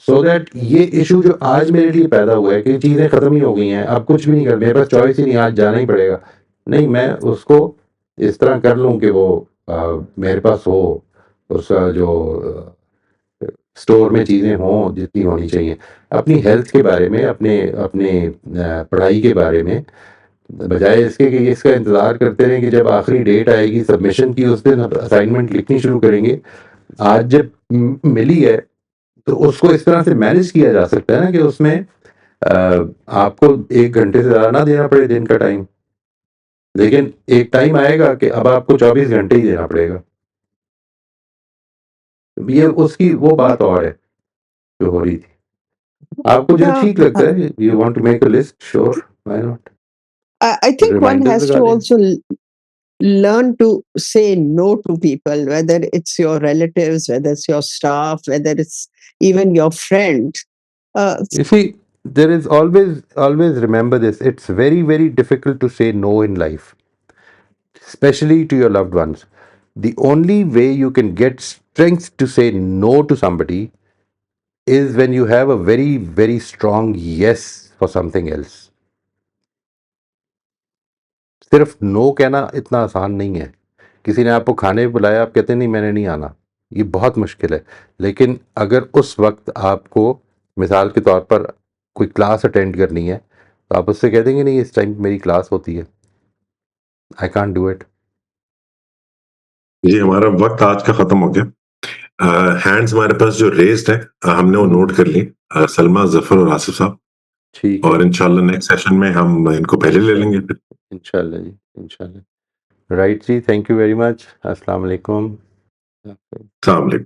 so that ये issue जो आज मेरे लिए पैदा हुआ है कि चीज़ें ख़त्म ही हो गई हैं, अब कुछ भी नहीं कर, मेरे पास चॉइस ही नहीं, आज जाना ही पड़ेगा, नहीं मैं उसको इस तरह कर लूँ कि वो मेरे पास हो, उसका जो स्टोर में चीज़ें हों जितनी होनी चाहिए। अपनी हेल्थ के बारे में, अपने अपने पढ़ाई के बारे में, बजाय इसके कि इसका इंतज़ार करते रहें कि जब आखिरी डेट आएगी सबमिशन की उस दिन असाइनमेंट लिखनी शुरू करेंगे। आज जब मिली है तो उसको इस तरह से मैनेज किया जा सकता है ना कि उसमें आपको 1 घंटे से ज़्यादा ना देना पड़े दिन का टाइम, लेकिन एक टाइम आएगा कि अब आपको 24 घंटे ही देना पड़ेगा। ये उसकी वो बात और है जो हो रही थी। आपको जो yeah. ठीक लगता है, you want to make a list, sure, why not? I think one Reminders has लगा to लें। also learn to say no to people, whether it's your relatives, whether it's your staff, whether it's even your friends. You see, there is always remember this. It's very difficult to say no in life, especially to your loved ones. The only way you can get strength to say no to somebody is when you have a very strong yes for something else. सिर्फ no कहना इतना आसान नहीं है। किसी ने आपको खाने बुलाया, आप कहते नहीं मैंने नहीं आना, ये बहुत मुश्किल है। लेकिन अगर उस वक्त आपको मिसाल के तौर पर कोई क्लास अटेंड करनी है तो आप उससे कह देंगे नहीं इस टाइम मेरी क्लास होती है, आई कांट डू इट। जी हमारा वक्त आज का खत्म हो गया। हैंड्स हमारे पास जो रेस्ड है हमने वो नोट कर ली, सलमा, जफर और आसिफ साहब, ठीक है, और इंशाल्लाह नेक्स्ट सेशन में हम इनको पहले ले लेंगे फिर। इंशाल्लाह जी, इंशाल्लाह। राइट जी, थैंक यू वेरी मच। अस्सलाम वालेकुम। अस्सलाम वालेकुम।